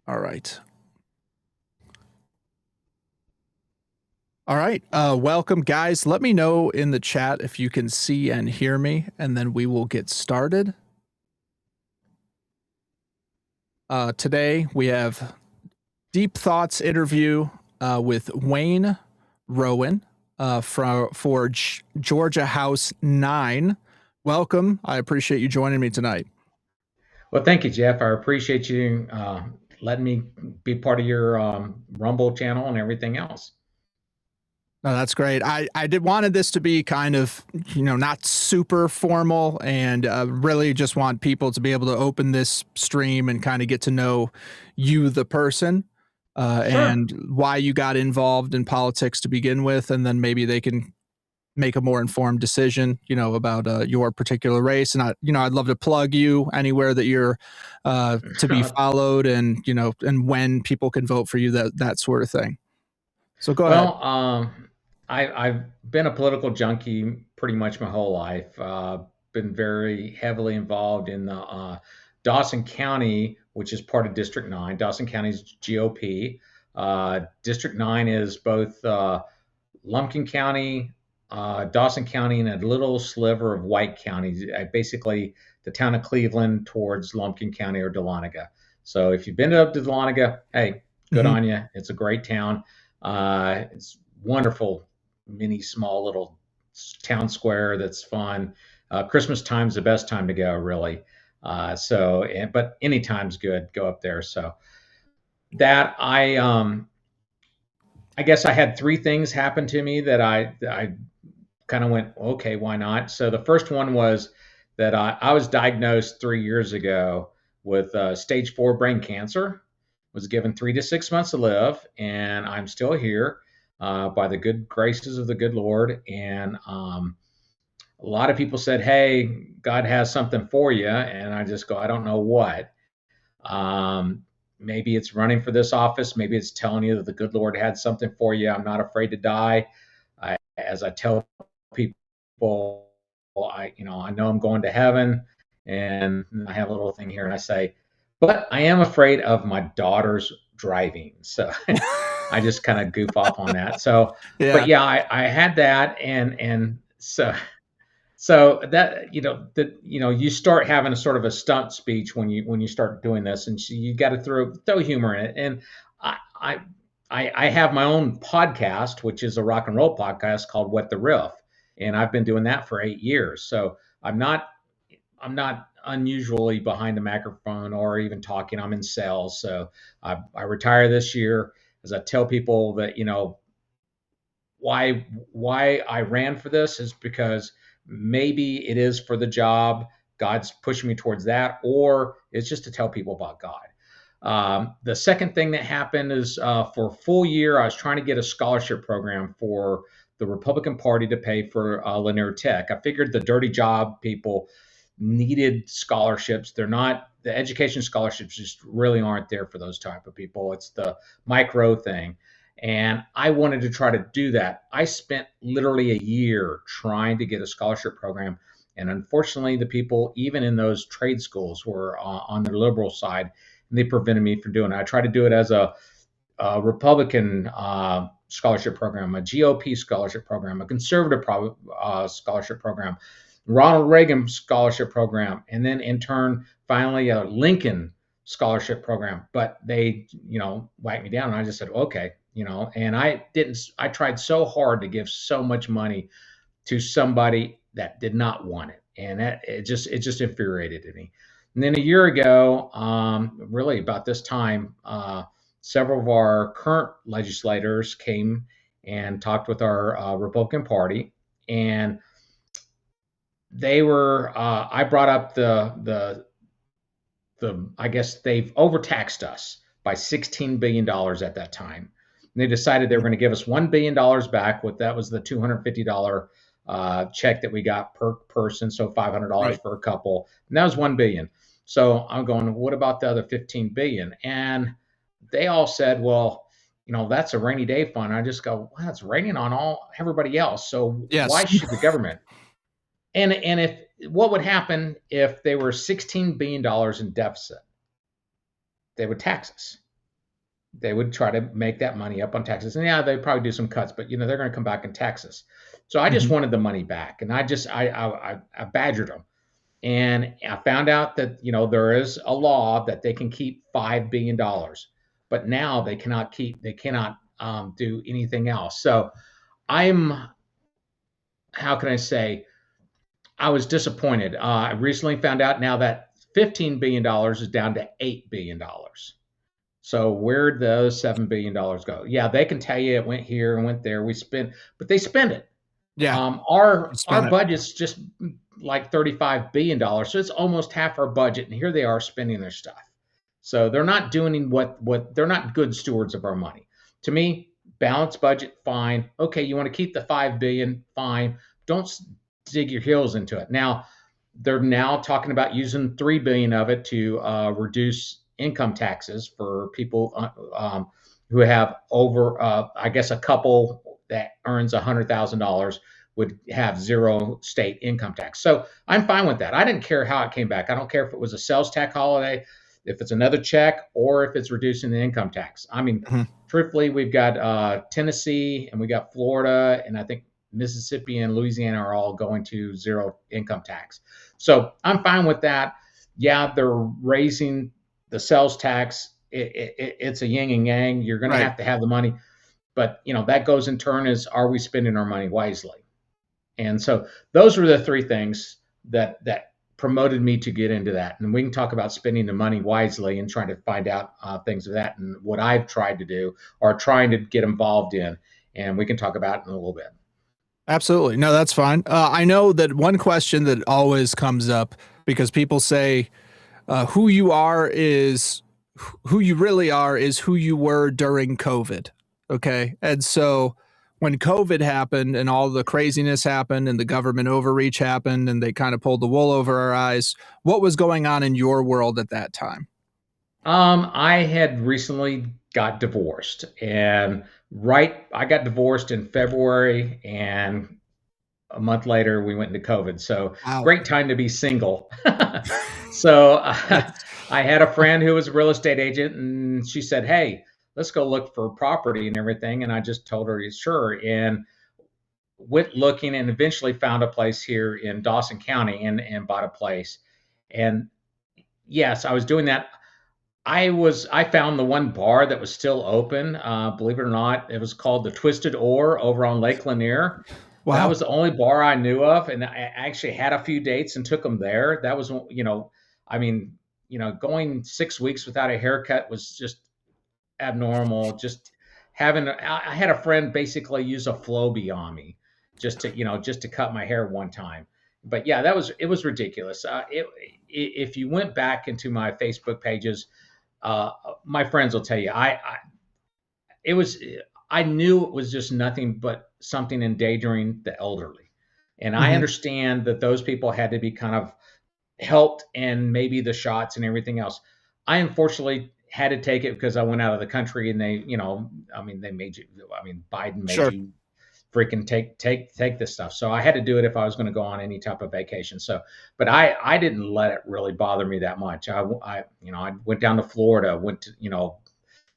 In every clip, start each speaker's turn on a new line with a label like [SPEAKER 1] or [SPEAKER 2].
[SPEAKER 1] All right. All right. Welcome, guys. Let me know in the chat if you can see and hear me, and then we will get started. Today, we have Deep Thoughts interview with Wayne Rowan for Georgia House 9. Welcome. I appreciate you joining me tonight.
[SPEAKER 2] Well, thank you, Jeff. I appreciate you letting me be part of your Rumble channel and everything else.
[SPEAKER 1] No, that's great. I wanted this to be kind of, not super formal, and really just want people to be able to open this stream and kind of get to know you, the person,
[SPEAKER 2] Sure.
[SPEAKER 1] and why you got involved in politics to begin with, and then maybe they can make a more informed decision, about your particular race. And I'd love to plug you anywhere that you're to be followed, and and when people can vote for you, that sort of thing. So go ahead.
[SPEAKER 2] Well, I've been a political junkie pretty much my whole life. Been very heavily involved in the Dawson County, which is part of District 9. Dawson County's GOP. District 9 is both Lumpkin County, Dawson County, and a little sliver of White County, basically the town of Cleveland towards Lumpkin County or Dahlonega. So if you've been up to Dahlonega, hey, good on you. It's a great town. It's wonderful, mini, small little town square that's fun. Christmas time's the best time to go, really. But any time's good. Go up there. So that I guess I had three things happen to me that I kind of went, okay, why not? So the first one was that I was diagnosed 3 years ago with stage 4 brain cancer. Was given 3 to 6 months to live, and I'm still here by the good graces of the good Lord. And a lot of people said, "Hey, God has something for you," and I just go, "I don't know what." Maybe it's running for this office. Maybe it's telling you that the good Lord had something for you. I'm not afraid to die. As I tell people, I know I'm going to heaven, and I have a little thing here, and I say, but I am afraid of my daughter's driving. So I just kind of goof off on that. So,
[SPEAKER 1] Yeah.
[SPEAKER 2] but yeah, I had that, and so that you start having a sort of a stunt speech when you start doing this, and so you got to throw humor in it. And I, I I have my own podcast, which is a rock and roll podcast called What the Riff, and I've been doing that for 8 years. So I'm not unusually behind the microphone or even talking. I'm in sales, so I retire this year. As I tell people that why I ran for this is because maybe it is for the job. God's pushing me towards that, or it's just to tell people about God. The second thing that happened is for a full year, I was trying to get a scholarship program for the Republican Party to pay for Lanier Tech. I figured the dirty job people needed scholarships. They're not, the education scholarships just really aren't there for those type of people. It's the micro thing. And I wanted to try to do that. I spent literally a year trying to get a scholarship program. And unfortunately, the people, even in those trade schools, were on the liberal side, and they prevented me from doing it. I tried to do it as a Republican scholarship program, a GOP scholarship program, a conservative scholarship program, Ronald Reagan scholarship program, and then in turn, finally a Lincoln scholarship program. But they, whacked me down, and I just said, okay, and I tried so hard to give so much money to somebody that did not want it, and that it just infuriated me. And then a year ago, really about this time, several of our current legislators came and talked with our Republican Party, and they were. I brought up the I guess they've overtaxed us by $16 billion at that time. And they decided they were going to give us $1 billion back. With that was the $250 check that we got per person, so $500 for a couple, and that was $1 billion. So I'm going, what about the other $15 billion? And they all said, well, that's a rainy day fund. I just go, well, it's raining on everybody else. So why should the government? And if what would happen if they were $16 billion in deficit? They would tax us. they would try to make that money up on taxes. And yeah, they'd probably do some cuts, but they're going to come back and tax us. So I just
[SPEAKER 1] Hmm.
[SPEAKER 2] wanted the money back, and I badgered them, and I found out that there is a law that they can keep $5 billion, but now they cannot do anything else. So I'm, how can I say, I was disappointed. I recently found out now that $15 billion is down to $8 billion. So where'd those $7 billion go? Yeah, they can tell you it went here and went there. We spent, but they spend it.
[SPEAKER 1] Yeah, you
[SPEAKER 2] Our
[SPEAKER 1] spent it.
[SPEAKER 2] budget's just like $35 billion, so it's almost half our budget, and here they are spending their stuff. So they're not doing what they're not good stewards of our money. To me, balanced budget, fine. Okay, you want to keep the 5 billion, fine. Don't dig your heels into it. Now they're now talking about using 3 billion of it to reduce income taxes for people who have over, I guess, a couple that earns $100,000 would have zero state income tax. So I'm fine with that. I didn't care how it came back. I don't care if it was a sales tax holiday, if it's another check, or if it's reducing the income tax. I mean,
[SPEAKER 1] Hmm.
[SPEAKER 2] truthfully, we've got Tennessee and we got Florida, and I think Mississippi and Louisiana are all going to zero income tax. So I'm fine with that. Yeah, they're raising the sales tax. It's a yin and yang. You're going
[SPEAKER 1] Right.
[SPEAKER 2] to have the money, but that goes in turn is, are we spending our money wisely? And so those were the three things that promoted me to get into that. And we can talk about spending the money wisely and trying to find out things of that and what I've tried to do or trying to get involved in. And we can talk about it in a little bit.
[SPEAKER 1] Absolutely. No, that's fine. I know that one question that always comes up because people say who you are is who you really are is who you were during COVID. Okay. And so when COVID happened and all the craziness happened and the government overreach happened and they kind of pulled the wool over our eyes, what was going on in your world at that time?
[SPEAKER 2] I had recently got divorced, and I got divorced in February, and a month later we went into COVID. So
[SPEAKER 1] Wow.
[SPEAKER 2] great time to be single. So
[SPEAKER 1] That's
[SPEAKER 2] I had a friend who was a real estate agent, and she said, "Hey, let's go look for property and everything." And I just told her, "Sure," and went looking, and eventually found a place here in Dawson County, and bought a place. And yes, I was doing that. I found the one bar that was still open. Believe it or not, it was called the Twisted Oar over on Lake Lanier. That
[SPEAKER 1] wow.
[SPEAKER 2] was the only bar I knew of, and I actually had a few dates and took them there. That was, I mean, going 6 weeks without a haircut was just abnormal. Just I had a friend basically use a Flowbee on me just to cut my hair one time. But yeah, it was ridiculous. If you went back into my Facebook pages, uh, my friends will tell you, it was, I knew it was just nothing but something endangering the elderly. And I
[SPEAKER 1] Hmm.
[SPEAKER 2] understand that those people had to be kind of helped and maybe the shots and everything else. I unfortunately had to take it because I went out of the country and I mean, they made you, I mean, Biden made
[SPEAKER 1] Sure.
[SPEAKER 2] you freaking take this stuff. So I had to do it if I was going to go on any type of vacation. So, but I didn't let it really bother me that much. I went down to Florida, went to,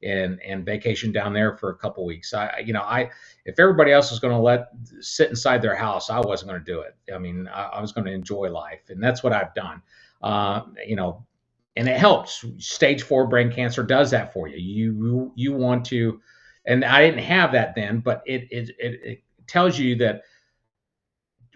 [SPEAKER 2] and vacation down there for a couple weeks. If everybody else was going to let sit inside their house, I wasn't going to do it. I mean, I was going to enjoy life, and that's what I've done. Uh, you know, and it helps. Stage 4 brain cancer does that for you. You want to, and I didn't have that then, but it tells you that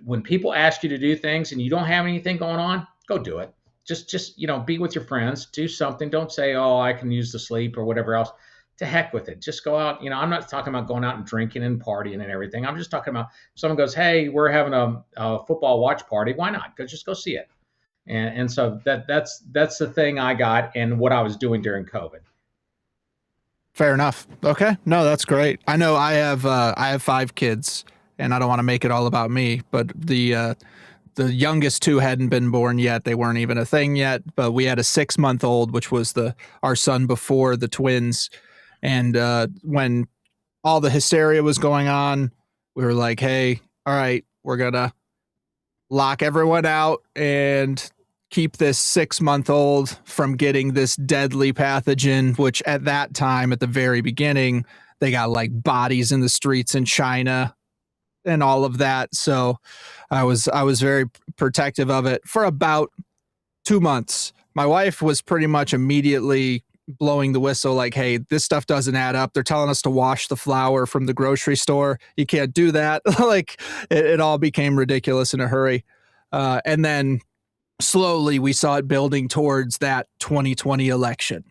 [SPEAKER 2] when people ask you to do things and you don't have anything going on, go do it. Just be with your friends, do something. Don't say, "Oh, I can use the sleep" or whatever else. To heck with it. Just go out. I'm not talking about going out and drinking and partying and everything. I'm just talking about if someone goes, "Hey, we're having a football watch party." Why not? Go see it. And so that's the thing I got and what I was doing during COVID.
[SPEAKER 1] Fair enough. Okay. No, that's great. I know I have 5 kids and I don't want to make it all about me, but the youngest two hadn't been born yet. They weren't even a thing yet, but we had a 6 month old, which was our son before the twins. And when all the hysteria was going on, we were like, hey, all right, we're gonna lock everyone out and keep this 6-month-old from getting this deadly pathogen, which at that time, at the very beginning, they got like bodies in the streets in China and all of that. So I was very protective of it for about 2 months. My wife was pretty much immediately blowing the whistle like, hey, this stuff doesn't add up. They're telling us to wash the flour from the grocery store. You can't do that. Like it all became ridiculous in a hurry. And then slowly we saw it building towards that 2020 election.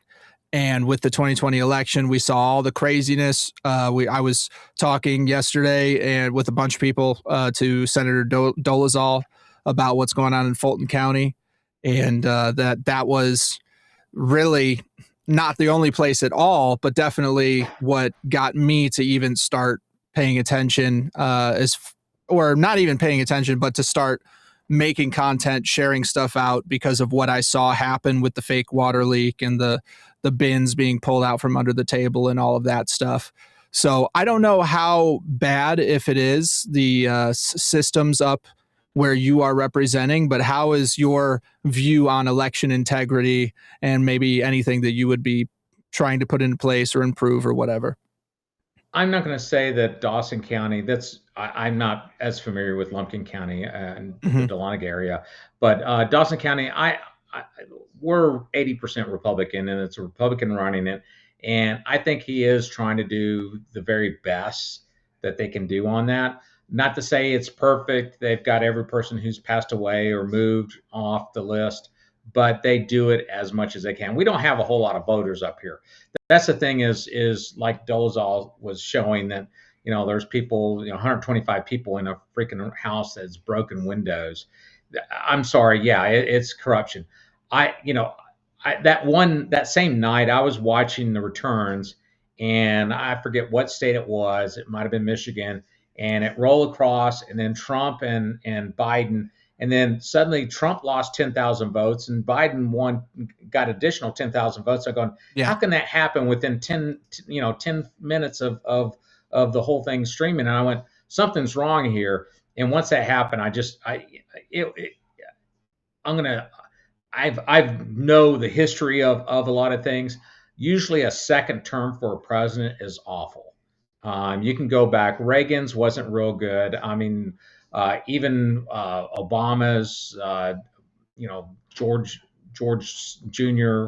[SPEAKER 1] And with the 2020 election, we saw all the craziness. I was talking yesterday and with a bunch of people to Senator Dolezal about what's going on in Fulton County, and that was really not the only place at all, but definitely what got me to even start paying attention, or not even paying attention, but to start making content, sharing stuff out because of what I saw happen with the fake water leak and the bins being pulled out from under the table and all of that stuff. So I don't know how bad, if it is, the systems up where you are representing, but how is your view on election integrity and maybe anything that you would be trying to put in place or improve or whatever?
[SPEAKER 2] I'm not going to say that Dawson County. I'm not as familiar with Lumpkin County and the
[SPEAKER 1] Mm-hmm.
[SPEAKER 2] Dahlonega area, but Dawson County, we're 80% Republican, and it's a Republican running it, and I think he is trying to do the very best that they can do on that. Not to say it's perfect. They've got every person who's passed away or moved off the list, but they do it as much as they can. We don't have a whole lot of voters up here. That's the thing is like Dolezal was showing that, there's people, 125 people in a freaking house that's broken windows. I'm sorry, yeah, it's corruption. I you know that same night I was watching the returns, and I forget what state it was. It might have been Michigan, and it rolled across, and then Trump and Biden, and then suddenly Trump lost 10,000 votes, and Biden got additional 10,000 votes. I'm going,
[SPEAKER 1] Yeah.
[SPEAKER 2] how can that happen within 10 minutes of the whole thing streaming? And I went, something's wrong here. And once that happened, I'm gonna I've know the history of a lot of things. Usually, a second term for a president is awful. You can go back. Reagan's wasn't real good. I mean, even Obama's, George Jr.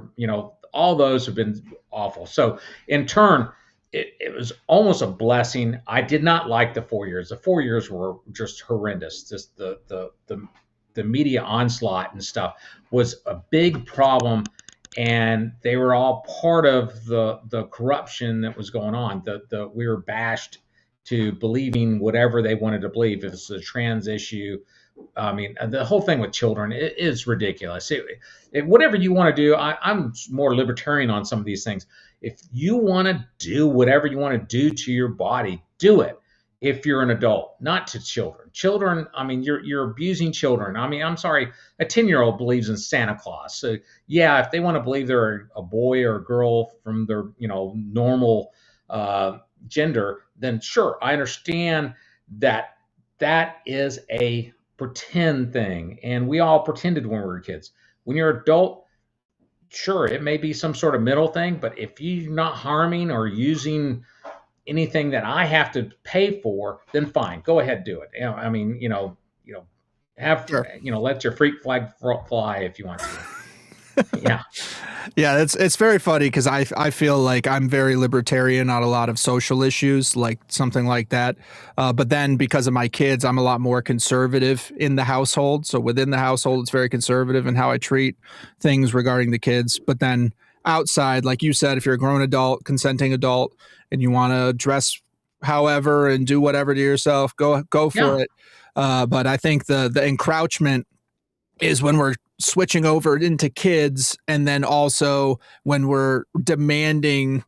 [SPEAKER 2] All those have been awful. So, in turn, it was almost a blessing. I did not like the 4 years. The 4 years were just horrendous. Just the media onslaught and stuff was a big problem, and they were all part of the corruption that was going on. We were bashed to believing whatever they wanted to believe. If it's a trans issue, I mean, the whole thing with children is ridiculous. Whatever you want to do, I'm more libertarian on some of these things. If you want to do whatever you want to do to your body, do it. If you're an adult, not to children. Children, I mean, you're abusing children. I mean, I'm sorry, a 10-year-old believes in Santa Claus. So yeah, if they want to believe they're a boy or a girl from their normal gender, then sure, I understand that that is a pretend thing, and we all pretended when we were kids. When you're an adult, sure, it may be some sort of middle thing, but if you're not harming or using anything that I have to pay for, then fine, go ahead, do it. I mean, have
[SPEAKER 1] Sure.
[SPEAKER 2] let your freak flag fly if you want to. Yeah.
[SPEAKER 1] Yeah, it's very funny because I feel like I'm very libertarian on a lot of social issues, like something like that. But then because of my kids, I'm a lot more conservative in the household. So within the household, it's very conservative in how I treat things regarding the kids. But then outside, like you said, if you're a grown adult, consenting adult, and you want to dress however and do whatever to yourself, go
[SPEAKER 2] Yeah.
[SPEAKER 1] for it. But I think the encroachment is when we're switching over into kids, and then also when we're demanding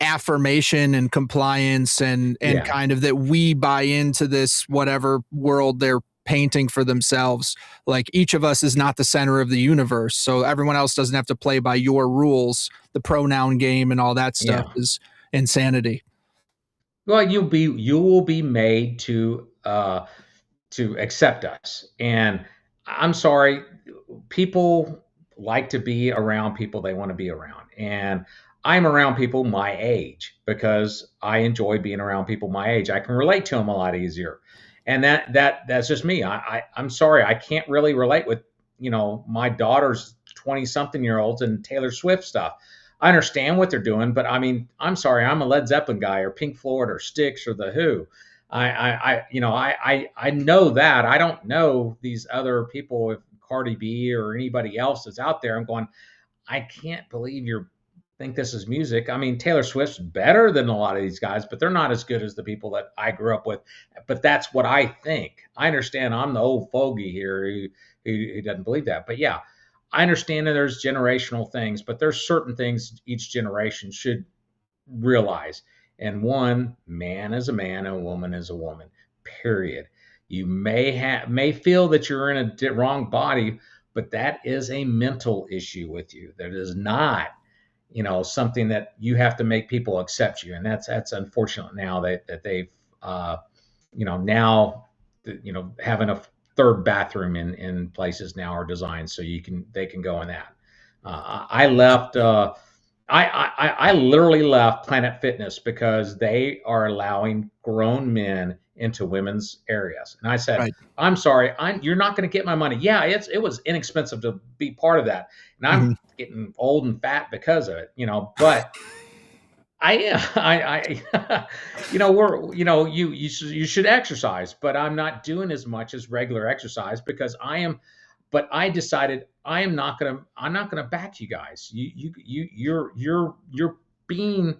[SPEAKER 1] affirmation and compliance and
[SPEAKER 2] Yeah.
[SPEAKER 1] kind of that we buy into this whatever world they're painting for themselves. Like each of us is not the center of the universe, so everyone else doesn't have to play by your rules. The pronoun game and all that stuff
[SPEAKER 2] Yeah.
[SPEAKER 1] is insanity.
[SPEAKER 2] Well, you will be made to accept us, and I'm sorry, people like to be around people they want to be around. And I'm around people my age because I enjoy being around people my age. I can relate to them a lot easier. And that's just me. I'm sorry, I can't really relate with, my daughter's 20 something year olds and Taylor Swift stuff. I understand what they're doing, but I mean, I'm sorry, I'm a Led Zeppelin guy or Pink Floyd or Styx or The Who. I know that. I don't know these other people, if Cardi B or anybody else that's out there. I'm going, I can't believe you think this is music. I mean, Taylor Swift's better than a lot of these guys, but they're not as good as the people that I grew up with. But that's what I think. I understand I'm the old fogey here who doesn't believe that. But yeah, I understand that there's generational things, but there's certain things each generation should realize. And one, man is a man and a woman is a woman. Period. You may feel that you're in a wrong body, but that is a mental issue with you. That is not, something that you have to make people accept you. And that's unfortunate now that they've, now, having a third bathroom in places now are designed so they can go in that. I left. I literally left Planet Fitness because they are allowing grown men into women's areas, and I said,
[SPEAKER 1] Right.
[SPEAKER 2] "I'm sorry, you're not going to get my money." Yeah, it was inexpensive to be part of that, and I'm getting old and fat because of it, But you should exercise, but I'm not doing as much as regular exercise because but I decided I'm not gonna back you guys. You're being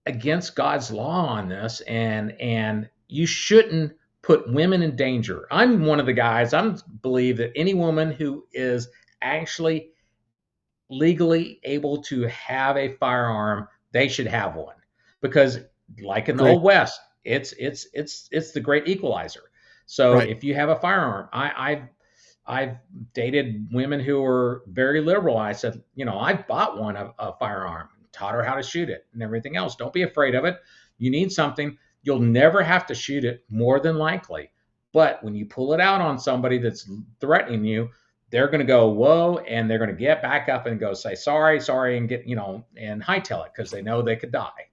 [SPEAKER 2] against God's law on this, and you shouldn't put women in danger. I'm one of the guys. I believe that any woman who is actually legally able to have a firearm, they should have one because, like in the
[SPEAKER 1] Agree.
[SPEAKER 2] old west, it's the great equalizer. So
[SPEAKER 1] Right.
[SPEAKER 2] if you have a firearm, I've dated women who were very liberal. I said, I bought a firearm, taught her how to shoot it and everything else. Don't be afraid of it. You need something. You'll never have to shoot it, more than likely. But when you pull it out on somebody that's threatening you, they're going to go, whoa, and they're going to get back up and go say, sorry, sorry, and and hightail it because they know they could die.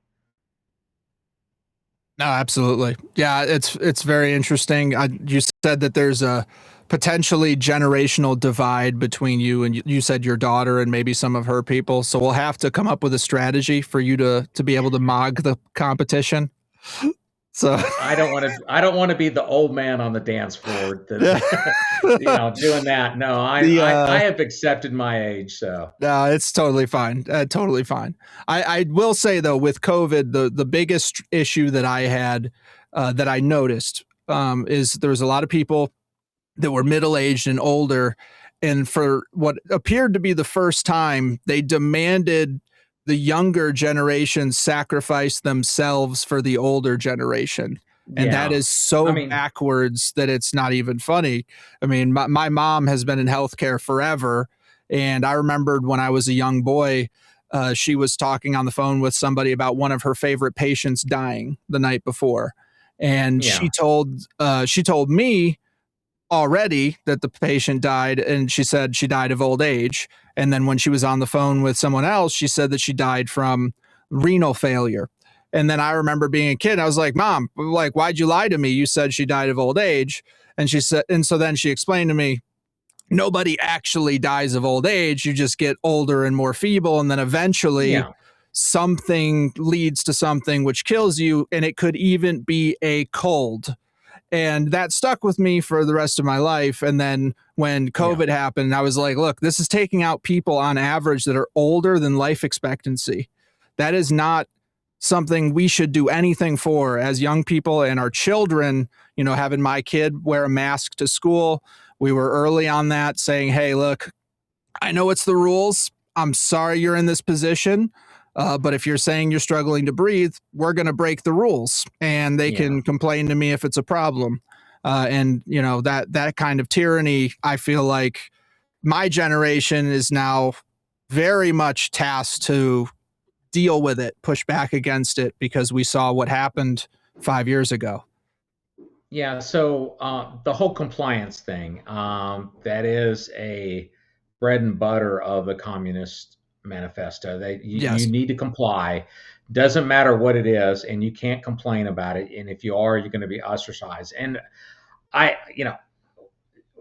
[SPEAKER 1] No, absolutely. Yeah, it's very interesting. You said that there's a potentially generational divide between you and you said your daughter and maybe some of her people. So we'll have to come up with a strategy for you to be able to mog the competition. So
[SPEAKER 2] I don't want to be the old man on the dance floor
[SPEAKER 1] yeah.
[SPEAKER 2] doing that. No,
[SPEAKER 1] the
[SPEAKER 2] I have accepted my age. So
[SPEAKER 1] No, it's totally fine. Totally fine. I will say though, with COVID, the biggest issue that I had that I noticed is there was a lot of people that were middle aged and older, and for what appeared to be the first time, they demanded the younger generation sacrifice themselves for the older generation. And that
[SPEAKER 2] yeah,
[SPEAKER 1] is so
[SPEAKER 2] I mean,
[SPEAKER 1] backwards that it's not even funny. I mean, my mom has been in healthcare forever. And I remembered when I was a young boy, she was talking on the phone with somebody about one of her favorite patients dying the night before. And
[SPEAKER 2] yeah,
[SPEAKER 1] she told me already that the patient died, and she said she died of old age. And then when she was on the phone with someone else, she said that she died from renal failure. And then I remember being a kid, I was like, Mom, like, why'd you lie to me? You said she died of old age. And she said, and so then she explained to me, nobody actually dies of old age. You just get older and more feeble. And then eventually
[SPEAKER 2] yeah,
[SPEAKER 1] something leads to something which kills you. And it could even be a cold, and that stuck with me for the rest of my life. And then when
[SPEAKER 2] yeah,
[SPEAKER 1] COVID happened, I was like, look, this is taking out people on average that are older than life expectancy. That is not something we should do anything for as young people. And our children, having my kid wear a mask to school, we were early on that, saying, hey, look, I know it's the rules. I'm sorry you're in this position. But if you're saying you're struggling to breathe, we're going to break the rules, and they
[SPEAKER 2] yeah.
[SPEAKER 1] can complain to me if it's a problem. And that kind of tyranny, I feel like my generation is now very much tasked to deal with it, push back against it, because we saw what happened 5 years ago.
[SPEAKER 2] Yeah, so the whole compliance thing, that is a bread and butter of the Communist Manifesto. You
[SPEAKER 1] Yes.
[SPEAKER 2] need to comply. Doesn't matter what it is, and you can't complain about it. And if you are, you're going to be ostracized. And I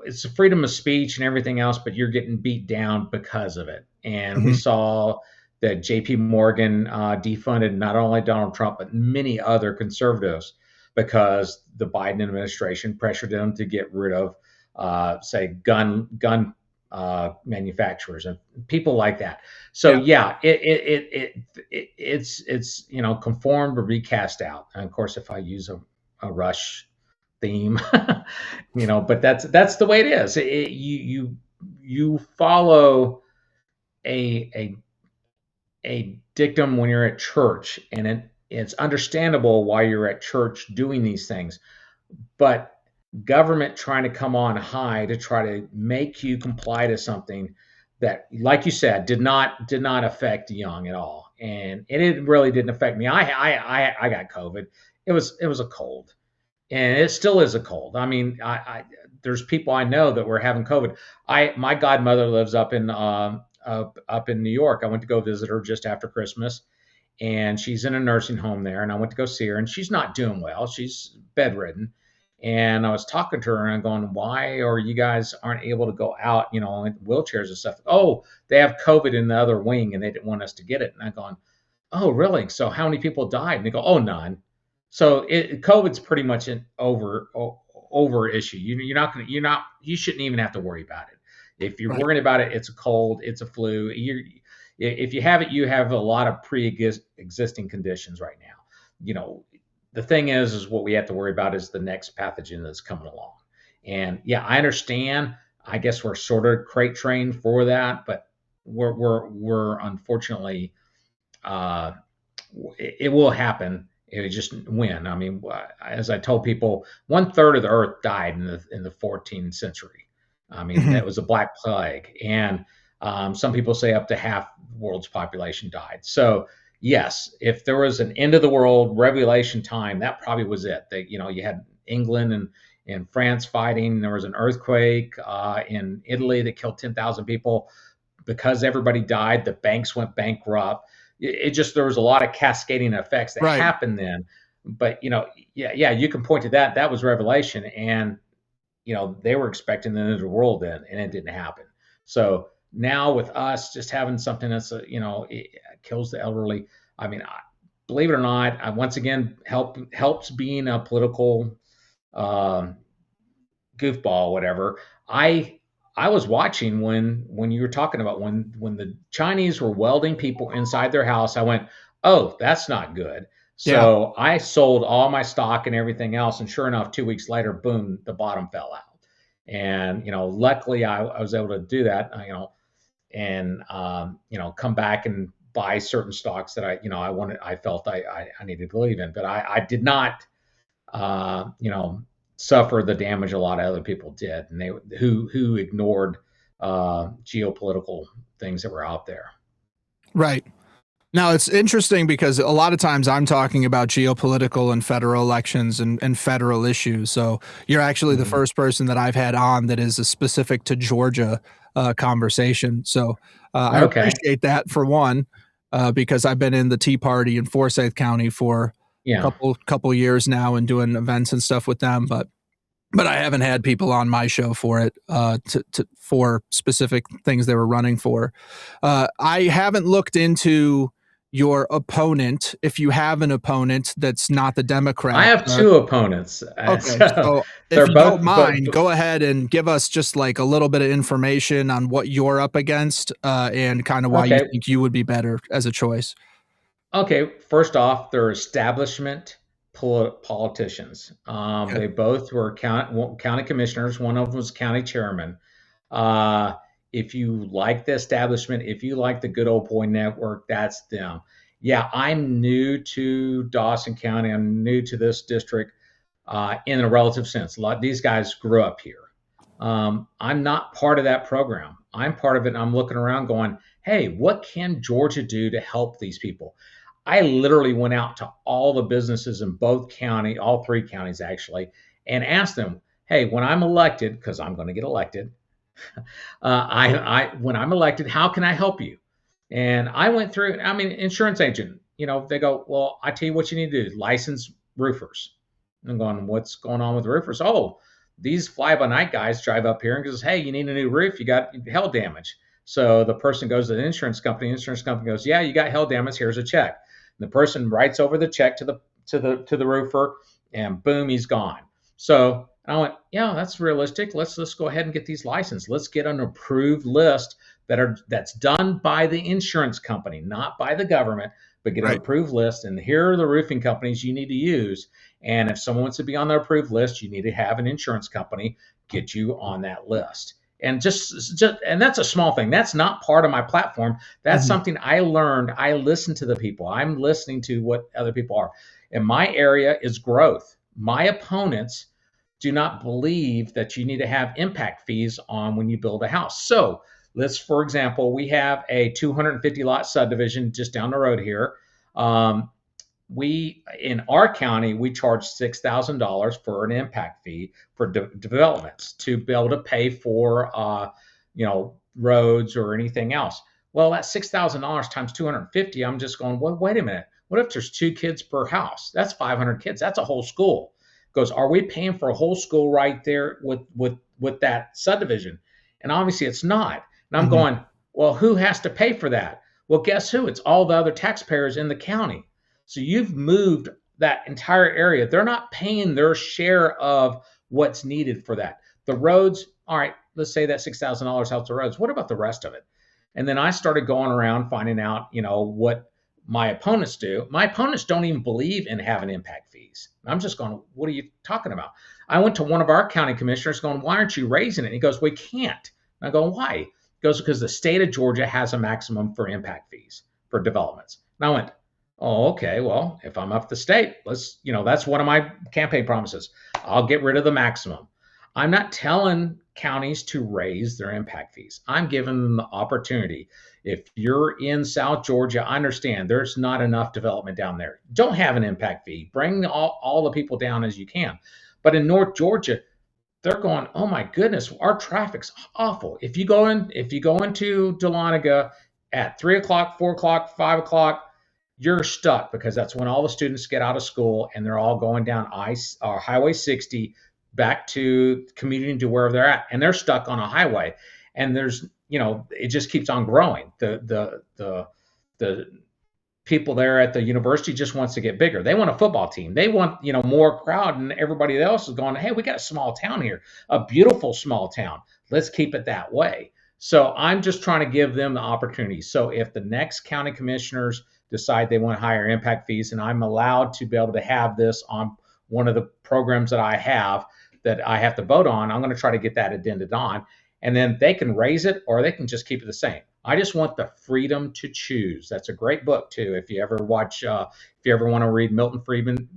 [SPEAKER 2] it's a freedom of speech and everything else, but you're getting beat down because of it. And we
[SPEAKER 1] Hmm.
[SPEAKER 2] saw that J.P. Morgan defunded not only Donald Trump but many other conservatives because the Biden administration pressured them to get rid of, say, gun manufacturers and people like that. So
[SPEAKER 1] Yeah.
[SPEAKER 2] yeah, it's conformed or recast out. And of course, if I use a Rush theme, but that's the way it is. You follow a a a dictum when you're at church, and it's understandable why you're at church doing these things. But government trying to come on high to try to make you comply to something that, like you said, did not affect young at all, and it really didn't affect me. I got COVID. It was a cold, and it still is a cold. I mean, there's people I know that were having COVID. My godmother lives up in New York. I went to go visit her just after Christmas, and she's in a nursing home there. And I went to go see her, and she's not doing well. She's bedridden. And I was talking to her, and I'm going, "Why are you guys aren't able to go out? In wheelchairs and stuff? Oh, they have COVID in the other wing, and they didn't want us to get it." And I'm going, "Oh, really? So how many people died?" And they go, "Oh, none." So COVID's pretty much an over issue. You shouldn't even have to worry about it. If you're
[SPEAKER 1] Right.
[SPEAKER 2] worrying about it, it's a cold, it's a flu. If you have it, you have a lot of pre-existing conditions right now. You know, the thing is what we have to worry about is the next pathogen that's coming along. And yeah, I understand. I guess we're sort of crate trained for that, but we're unfortunately, uh, it will happen. It just when. I mean, as I told people, 1/3 of the Earth died in the 14th century. I mean,
[SPEAKER 1] Hmm.
[SPEAKER 2] that was a black plague, and some people say up to half the world's population died. So yes, if there was an end of the world revelation time, that probably was it. That you had England and France fighting. There was an earthquake in Italy that killed 10,000 people because everybody died. The banks went bankrupt. It just there was a lot of cascading effects that
[SPEAKER 1] Right.
[SPEAKER 2] happened then. But yeah, you can point to that. That was revelation, and they were expecting the end of the world then, and it didn't happen. So now with us just having something that's it kills the elderly. I mean, believe it or not, once again helps being a political um, goofball, whatever. I I was watching when you were talking about when the Chinese were welding people inside their house. I went, oh, that's not good.
[SPEAKER 1] Yeah.
[SPEAKER 2] So I sold all my stock and everything else, and sure enough, 2 weeks later, boom, the bottom fell out. And luckily, I was able to do that. And come back and buy certain stocks that I wanted. I felt I needed to believe in, but I did not uh, you know, suffer the damage a lot of other people did, and they who ignored geopolitical things that were out there.
[SPEAKER 1] Right. Now it's interesting because a lot of times I'm talking about geopolitical and federal elections and federal issues. So you're actually the
[SPEAKER 2] Mhm.
[SPEAKER 1] first person that I've had on that is a specific to Georgia conversation. So I
[SPEAKER 2] Okay.
[SPEAKER 1] appreciate that for one, because I've been in the Tea Party in Forsyth County for
[SPEAKER 2] Yeah.
[SPEAKER 1] couple years now and doing events and stuff with them. But I haven't had people on my show for it for specific things they were running for. I haven't looked into your opponent if you have an opponent that's not the
[SPEAKER 2] I
[SPEAKER 1] Democrat.
[SPEAKER 2] have two opponents,
[SPEAKER 1] Okay,
[SPEAKER 2] so
[SPEAKER 1] so if
[SPEAKER 2] they're
[SPEAKER 1] you don't
[SPEAKER 2] both,
[SPEAKER 1] mind, go ahead and give us just like a little bit of information on what you're up against and kind of why you
[SPEAKER 2] okay.
[SPEAKER 1] think you would be better as a choice.
[SPEAKER 2] Okay, first off, they're establishment politicians.
[SPEAKER 1] Okay.
[SPEAKER 2] They both were county commissioners. One of them was county chairman. Uh, if you like the establishment, if you like the good old boy network, that's them. Yeah, I'm new to Dawson County. I'm new to this district in a relative sense. A lot these guys grew up here. I'm not part of that program. I'm part of it, and I'm looking around going, hey, what can Georgia do to help these people? I literally went out to all the businesses in both county, all three counties actually, and ask them, hey, when I'm elected, because I'm going to get elected, when I'm elected, how can I help you? And I went through, I mean, insurance agent, they go, well, I tell you what you need to do, license roofers. And I'm going, what's going on with roofers? Oh, these fly by night guys drive up here and goes, hey, you need a new roof, you got hail damage. So the person goes to the insurance company goes, yeah, you got hail damage, here's a check. And the person writes over the check to the roofer, and boom, he's gone. So I went, yeah, that's realistic. Let's go ahead and get these licensed. Let's get an approved list that's done by the insurance company, not by the government, but get an approved list. And here are the roofing companies you need to use. And if someone wants to be on the approved list, you need to have an insurance company get you on that list. And and that's a small thing. That's not part of my platform. That's something I learned. I listen to the people. I'm listening to what other people are. And my area is growth. My opponents do not believe that you need to have impact fees on when you build a house. So for example, we have a 250 lot subdivision just down the road here. In our county, we charge $6,000 for an impact fee for developments to be able to pay for, roads or anything else. Well, that $6,000 times 250, I'm just going, well, wait a minute. What if there's 2 kids per house? That's 500 kids. That's a whole school. Goes, are we paying for a whole school right there with that subdivision? And obviously it's not. And I'm going, well, who has to pay for that? Well, guess who? It's all the other taxpayers in the county. So you've moved that entire area. They're not paying their share of what's needed for that. The roads, all right, let's say that $6,000 helps the roads. What about the rest of it? And then I started going around finding out, what my opponents do. My opponents don't even believe in having impact fees. I'm just going, what are you talking about? I went to one of our county commissioners going, why aren't you raising it? And he goes, we can't. And I go, why? He goes, because the state of Georgia has a maximum for impact fees for developments. And I went, oh, okay, well, if I'm up the state, that's one of my campaign promises. I'll get rid of the maximum. I'm not telling counties to raise their impact fees. I'm giving them the opportunity. If you're in South Georgia, I understand there's not enough development down there. Don't have an impact fee. Bring all the people down as you can. But in North Georgia, they're going, oh my goodness, our traffic's awful. If you go into Dahlonega at 3 o'clock, 4 o'clock, 5 o'clock, you're stuck because that's when all the students get out of school and they're all going down Highway 60 back to commuting to wherever they're at, and they're stuck on a highway. And there's, it just keeps on growing. The people there at the university just wants to get bigger. They want a football team. They want, more crowd, and everybody else is going, hey, we got a small town here, a beautiful small town. Let's keep it that way. So I'm just trying to give them the opportunity. So if the next county commissioners decide they want higher impact fees, and I'm allowed to be able to have this on one of the programs that I have to vote on, I'm going to try to get that addended on, and then they can raise it or they can just keep it the same. I just want the freedom to choose. That's a great book too. If you ever want to read Milton Friedman,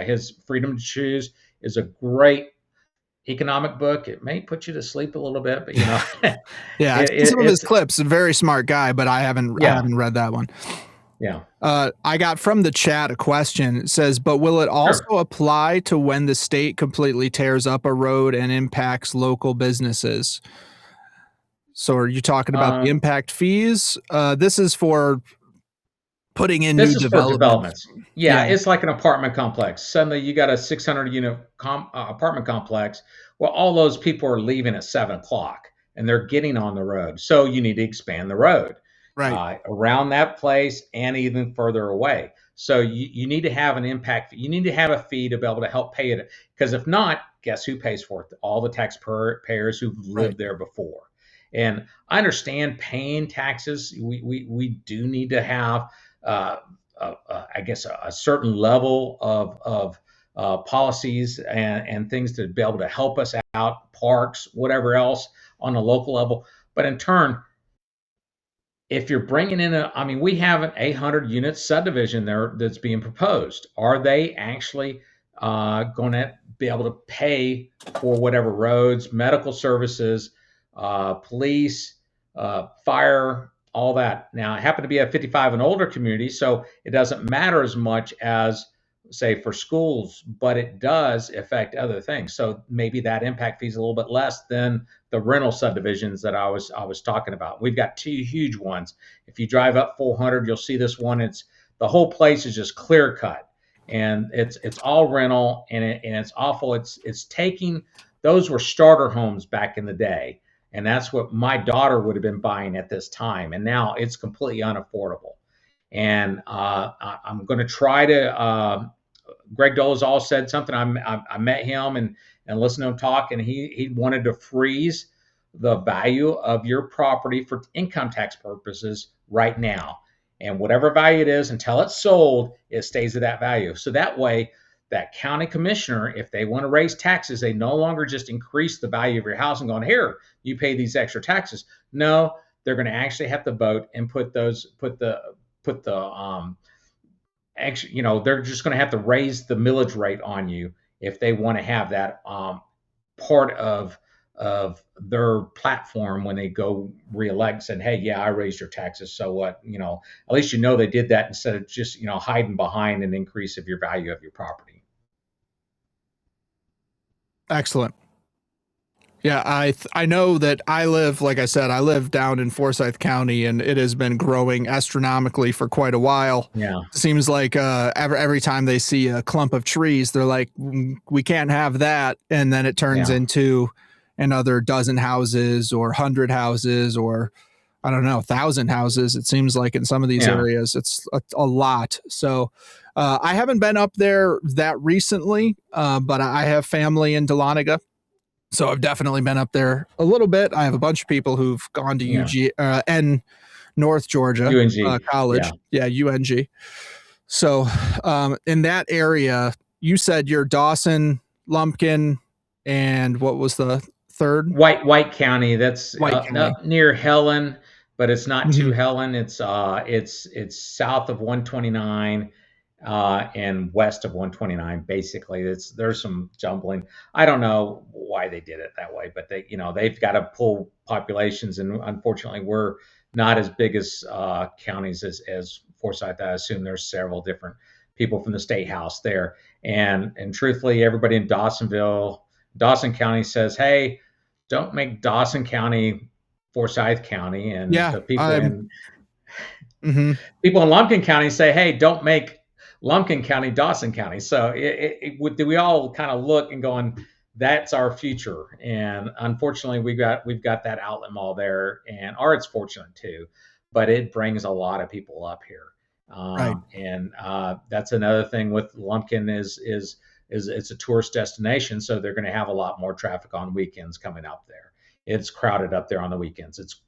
[SPEAKER 2] his Freedom to Choose is a great economic book. It may put you to sleep a little bit, but
[SPEAKER 1] yeah, some of his clips. A very smart guy, but I haven't read that one.
[SPEAKER 2] Yeah.
[SPEAKER 1] I got from the chat a question. It says, but will it also apply to when the state completely tears up a road and impacts local businesses? So are you talking about the impact fees? This is for putting in new developments.
[SPEAKER 2] Yeah, it's like an apartment complex. Suddenly you got a 600 unit apartment complex. Well, all those people are leaving at 7 o'clock and they're getting on the road. So you need to expand the road. Right. Around that place and even further away. So you need to have an impact. You need to have a fee to be able to help pay it. Because if not, guess who pays for it? All the taxpayers who've lived there before. And I understand paying taxes. We do need to have, I guess, a certain level of policies and things to be able to help us out, parks, whatever else on a local level. But in turn, if you're bringing in we have an 800 unit subdivision there that's being proposed. Are they actually going to be able to pay for whatever roads, medical services, police, fire, all that? Now, I happen to be a 55 and older community, so it doesn't matter as much as say for schools, but it does affect other things. So maybe that impact fee is a little bit less than the rental subdivisions that I was talking about. We've got two huge ones. If you drive up 400, you'll see this one. It's the whole place is just clear cut, and it's all rental, and it's awful. It's taking those were starter homes back in the day, and that's what my daughter would have been buying at this time, and now it's completely unaffordable. And I'm going to try to. Greg Dolezal said something. I met him and listened to him talk, and he wanted to freeze the value of your property for income tax purposes right now, and whatever value it is until it's sold, it stays at that value. So that way, that county commissioner, if they want to raise taxes, they no longer just increase the value of your house and going, here, you pay these extra taxes. No, they're going to actually have to vote and put the actually, they're just going to have to raise the millage rate on you if they want to have that part of their platform when they go reelect, saying, hey, yeah, I raised your taxes, so what? At least they did that instead of just hiding behind an increase of your value of your property.
[SPEAKER 1] Excellent. Yeah, I know that like I said, I live down in Forsyth County, and it has been growing astronomically for quite a while.
[SPEAKER 2] Yeah.
[SPEAKER 1] It seems like every time they see a clump of trees, they're like, we can't have that. And then it turns into another dozen houses or 100 houses or, I don't know, 1,000 houses. It seems like in some of these areas, it's a lot. So I haven't been up there that recently, but I have family in Dahlonega. So I've definitely been up there a little bit. I have a bunch of people who've gone to UG North Georgia
[SPEAKER 2] UNG
[SPEAKER 1] College. Yeah, UNG. So in that area, you said you're Dawson, Lumpkin, and what was the third?
[SPEAKER 2] White County. That's
[SPEAKER 1] White County.
[SPEAKER 2] up near Helen, but it's not too Helen. It's south of 129 and west of 129. Basically, there's some jumbling. I don't know why they did it that way, but they've got to pull populations, and unfortunately, we're not as big as counties as Forsyth. I assume there's several different people from the state house there, and truthfully, everybody in Dawson County says, hey, don't make Dawson County Forsyth County, and the people people in Lumpkin County say, hey, don't make Lumpkin County Dawson County. So we all kind of look and going, that's our future. And unfortunately, we've got that outlet mall there, and it's fortunate too, but it brings a lot of people up here. And that's another thing with Lumpkin is it's a tourist destination, so they're going to have a lot more traffic on weekends coming up there. It's crowded up there on the weekends. It's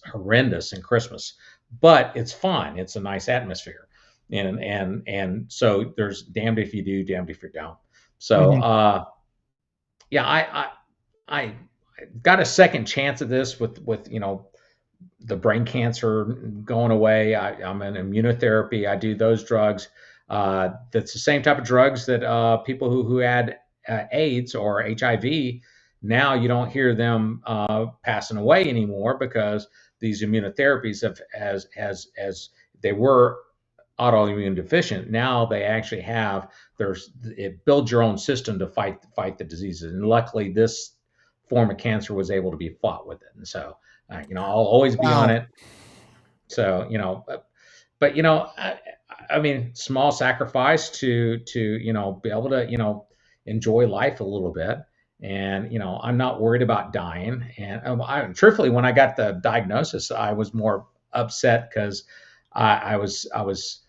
[SPEAKER 2] horrendous in Christmas, but it's fun. It's a nice atmosphere, and so there's damned if you do, damned if you don't. So I got a second chance at this with the brain cancer going away. I'm in immunotherapy. I do those drugs. That's the same type of drugs that people who had AIDS or HIV, now you don't hear them passing away anymore, because these immunotherapies have, as they were autoimmune deficient, now they actually have, it builds your own system to fight the diseases. And luckily, this form of cancer was able to be fought with it. And so, I'll always be on it. So, but I mean, small sacrifice to be able to enjoy life a little bit, and I'm not worried about dying. And truthfully, when I got the diagnosis, I was more upset because I was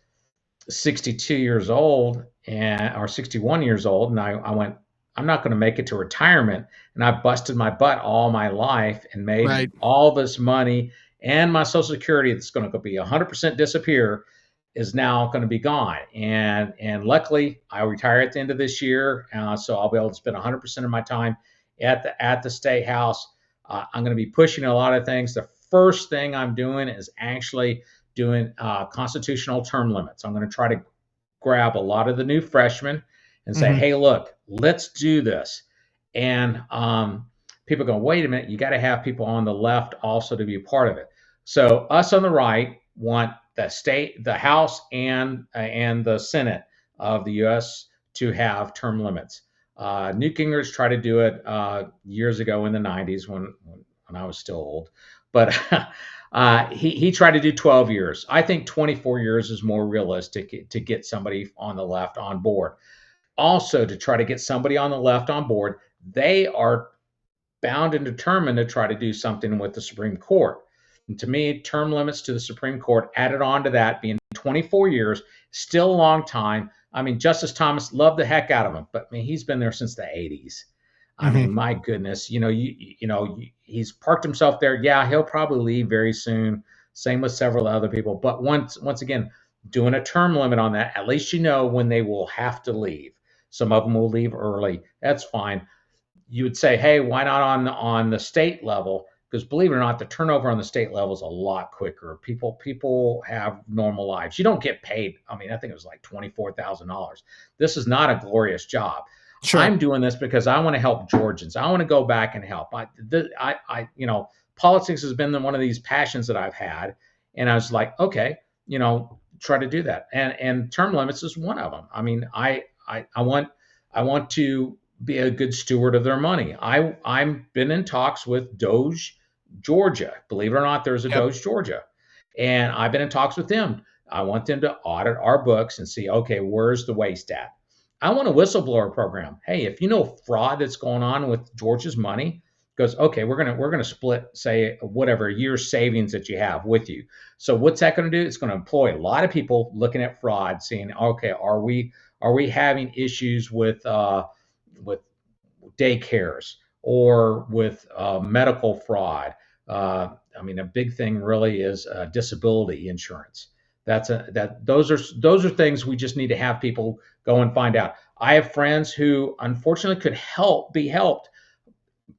[SPEAKER 2] 62 years old or 61 years old, and I went, I'm not going to make it to retirement, and I've busted my butt all my life and made all this money, and my Social Security that's going to be 100% disappear is now going to be gone. And luckily, I retire at the end of this year, so I'll be able to spend 100% of my time at the state house. I'm going to be pushing a lot of things. The first thing I'm doing is actually doing constitutional term limits. I'm going to try to grab a lot of the new freshmen and say, hey, look, let's do this. And people go, wait a minute, you got to have people on the left also to be a part of it. So us on the right want the state, the House, and the Senate of the U.S. to have term limits. Newt Gingrich tried to do it years ago in the 90s when I was still old, but he tried to do 12 years. I think 24 years is more realistic to get somebody on the left on board. Also, to try to get somebody on the left on board, they are bound and determined to try to do something with the Supreme Court. And to me, term limits to the Supreme Court added on to that being 24 years, still a long time. I mean, Justice Thomas loved the heck out of him, but I mean, he's been there since the 80s. I
[SPEAKER 1] Hmm.
[SPEAKER 2] mean, my goodness, he's parked himself there. Yeah, he'll probably leave very soon. Same with several other people. But once again, doing a term limit on that, at least you know when they will have to leave. Some of them will leave early. That's fine. You would say, hey, why not on the state level? Because believe it or not, the turnover on the state level is a lot quicker. People have normal lives. You don't get paid. I mean, I think it was like $24,000. This is not a glorious job.
[SPEAKER 1] Sure.
[SPEAKER 2] I'm doing this because I want to help Georgians. I want to go back and help. Politics has been one of these passions that I've had, and I was like, okay, try to do that. And term limits is one of them. I mean, I want to be a good steward of their money. I've been in talks with Doge Georgia. Believe it or not, there's a
[SPEAKER 1] Yep.
[SPEAKER 2] Doge Georgia, and I've been in talks with them. I want them to audit our books and see, okay, where's the waste at? I want a whistleblower program. Hey, if you know fraud that's going on with Georgia's money, goes, okay, we're gonna split, say, whatever year's savings that you have with you. So what's that going to do? It's going to employ a lot of people looking at fraud, seeing, okay, are we having issues with daycares or with medical fraud? I mean, a big thing really is disability insurance. Those are things we just need to have people go and find out. I have friends who unfortunately could be helped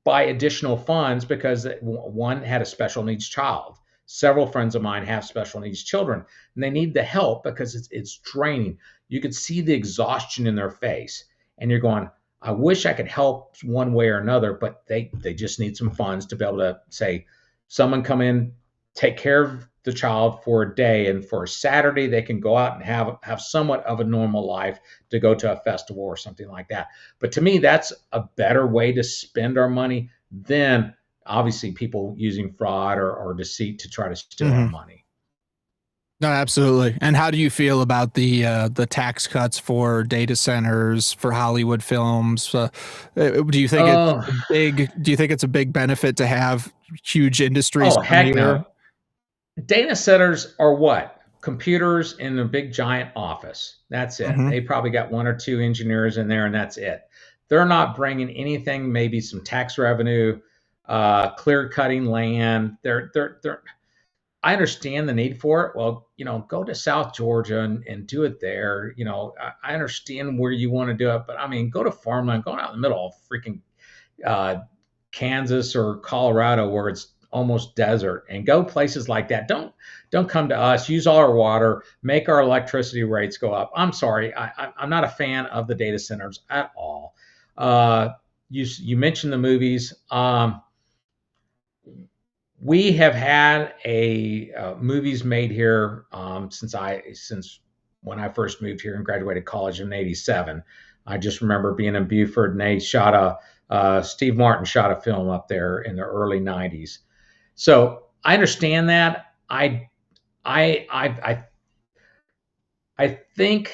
[SPEAKER 2] by additional funds because one had a special needs child. Several friends of mine have special needs children, and they need the help because it's draining. You could see the exhaustion in their face, and you're going, I wish I could help one way or another, but they just need some funds to be able to say, someone come in, take care of the child for a day, and for a Saturday they can go out and have somewhat of a normal life to go to a festival or something like that. But to me, that's a better way to spend our money than obviously people using fraud or deceit to try to steal our
[SPEAKER 1] Hmm.
[SPEAKER 2] money.
[SPEAKER 1] No, absolutely. And how do you feel about the tax cuts for data centers for Hollywood films? Do you think it's
[SPEAKER 2] Oh,
[SPEAKER 1] a big? Do you think it's a big benefit to have huge industries
[SPEAKER 2] oh,
[SPEAKER 1] come
[SPEAKER 2] heck
[SPEAKER 1] here?
[SPEAKER 2] no. Data centers are what? Computers in a big giant office. That's it.
[SPEAKER 1] Hmm.
[SPEAKER 2] They probably got one or two engineers in there, and that's it. They're not bringing anything, maybe some tax revenue, clear cutting land. They're I understand the need for it. Well, go to South Georgia and do it there. I understand where you want to do it, but I mean, go to farmland, go out in the middle of freaking uh, Kansas or Colorado where it's almost desert, and go places like that. Don't come to us. Use all our water, make our electricity rates go up. I'm sorry, I'm not a fan of the data centers at all. You mentioned the movies. We have had a movies made here since when I first moved here and graduated college in '87. I just remember being in Beaufort, and they shot Steve Martin shot a film up there in the early '90s. So I understand that. I think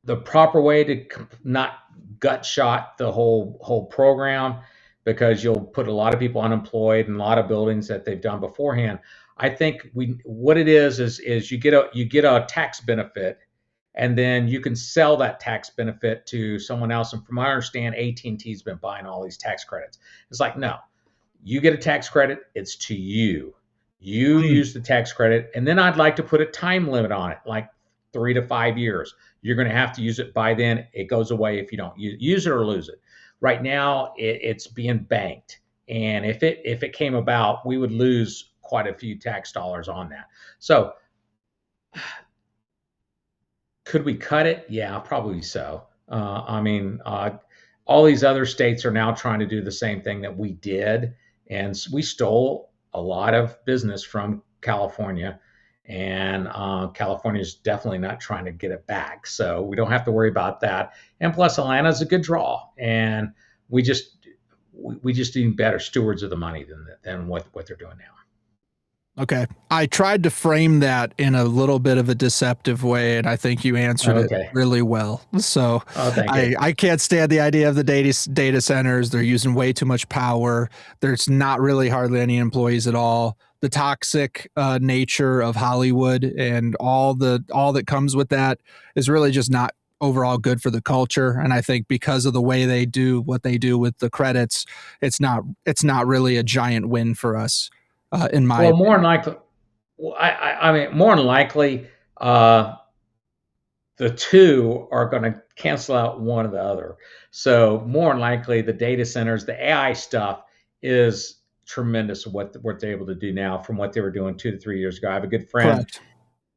[SPEAKER 2] the proper way to not gut shot the whole program, because you'll put a lot of people unemployed and a lot of buildings that they've done beforehand. I think what it is you get a tax benefit, and then you can sell that tax benefit to someone else. And from what I understand, AT&T's been buying all these tax credits. It's like, no, you get a tax credit, it's to you. You
[SPEAKER 1] Mm.
[SPEAKER 2] use the tax credit, and then I'd like to put a time limit on it, like 3 to 5 years. You're going to have to use it by then. It goes away if you don't use it or lose it. Right now, it's being banked, and if it came about, we would lose quite a few tax dollars on that. So, could we cut it? Yeah, probably so. I mean, all these other states are now trying to do the same thing that we did, and we stole a lot of business from California, and California is definitely not trying to get it back. So we don't have to worry about that. And plus, Atlanta's a good draw, and we just we just need better stewards of the money than what they're doing now.
[SPEAKER 1] Okay. I tried to frame that in a little bit of a deceptive way, and I think you answered it really well. So
[SPEAKER 2] thank you.
[SPEAKER 1] I can't stand the idea of the data centers. They're using way too much power. There's not really hardly any employees at all. The toxic nature of Hollywood and all that comes with that is really just not overall good for the culture. And I think because of the way they do what they do with the credits, it's not really a giant win for us. In my
[SPEAKER 2] opinion. More than likely, I mean, more than likely, the two are going to cancel out one or the other. So more than likely, the data centers, the AI stuff is tremendous. What they're able to do now from what they were doing 2 to 3 years ago. I have a good friend.
[SPEAKER 1] Correct.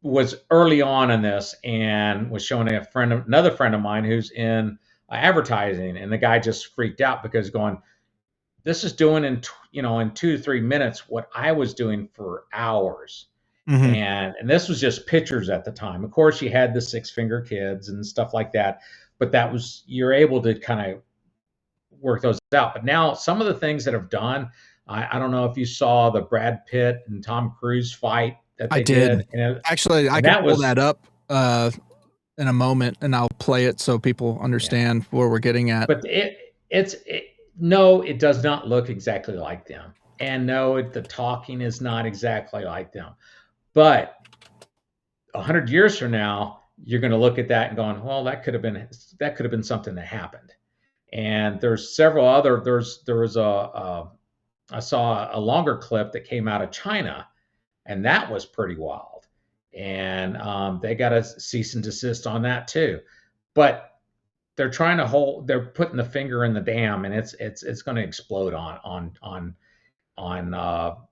[SPEAKER 2] Was early on in this and was showing another friend of mine who's in advertising, and the guy just freaked out because going, this is doing in 2 to 3 minutes what I was doing for hours.
[SPEAKER 1] Mm-hmm.
[SPEAKER 2] And this was just pictures at the time. Of course, you had the 6-finger kids and stuff like that, but that was, you're able to kind of work those out. But now some of the things that have done, I don't know if you saw the Brad Pitt and Tom Cruise fight that they did.
[SPEAKER 1] Actually, I can pull that up in a moment, and I'll play it so people understand where we're getting at.
[SPEAKER 2] But no, it does not look exactly like them. And no, the talking is not exactly like them. But 100 years from now, you're going to look at that and going, well, that could have been something that happened. And there's several other, I saw a longer clip that came out of China, and that was pretty wild. And they got a cease and desist on that too. But they're trying to they're putting the finger in the dam, and it's going to explode on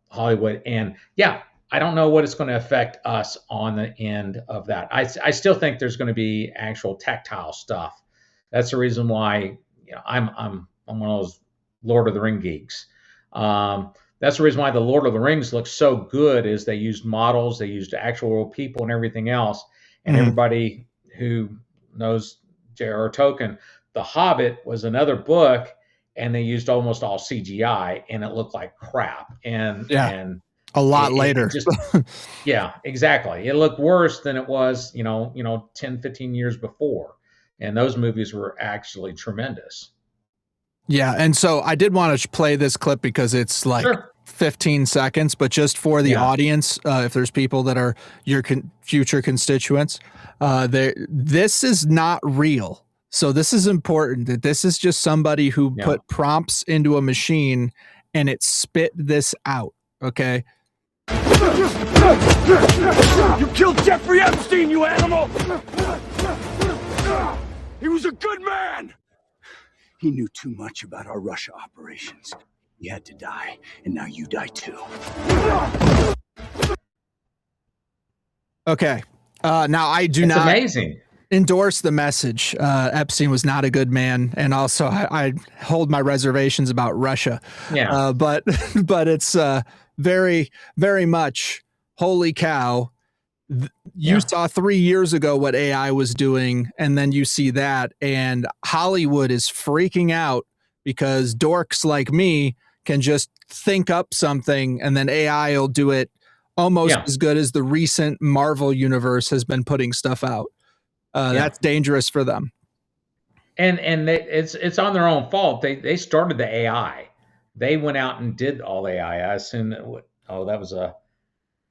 [SPEAKER 2] Hollywood. And yeah, I don't know what it's going to affect us on the end of that. I still think there's going to be actual tactile stuff. That's the reason why I'm one of those Lord of the Ring geeks. That's the reason why the Lord of the Rings looks so good is they used models, they used actual real people and everything else. And everybody who knows J.R.R. Tolkien, The Hobbit was another book, and they used almost all CGI, and it looked like crap. And
[SPEAKER 1] a lot later.
[SPEAKER 2] Yeah, exactly. It looked worse than it was, 10, 15 years before. And those movies were actually tremendous.
[SPEAKER 1] Yeah, and so I did want to play this clip because it's like 15 seconds, but just for the audience, if there's people that are your future constituents, this is not real. So this is important, that this is just somebody who put prompts into a machine and it spit this out, okay?
[SPEAKER 3] You killed Jeffrey Epstein, you animal! He was a good man! He knew too much about our Russia operations. He had to die, and now you die too.
[SPEAKER 1] Okay. Now I do not
[SPEAKER 2] amazing.
[SPEAKER 1] endorse the message. Epstein was not a good man, and also I hold my reservations about Russia.
[SPEAKER 2] Yeah.
[SPEAKER 1] But it's very, very much, holy cow. You saw 3 years ago what AI was doing, and then you see that, and Hollywood is freaking out because dorks like me can just think up something, and then AI will do it almost as good as the recent Marvel universe has been putting stuff out. That's dangerous for them.
[SPEAKER 2] And it's on their own fault. They started the AI. They went out and did all the AI. I assume that that was a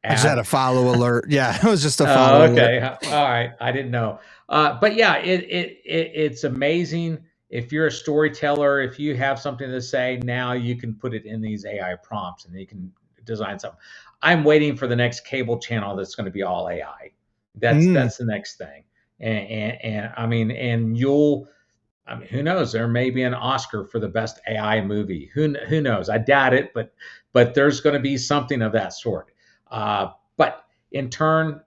[SPEAKER 1] ad. I just had a follow alert. Yeah, it was just a follow alert.
[SPEAKER 2] Okay. All right. I didn't know. But yeah, it's amazing. If you're a storyteller, if you have something to say, now you can put it in these AI prompts and you can design something. I'm waiting for the next cable channel that's going to be all AI. That's the next thing. And I mean, who knows? There may be an Oscar for the best AI movie. Who knows? I doubt it, but there's going to be something of that sort. But in turn,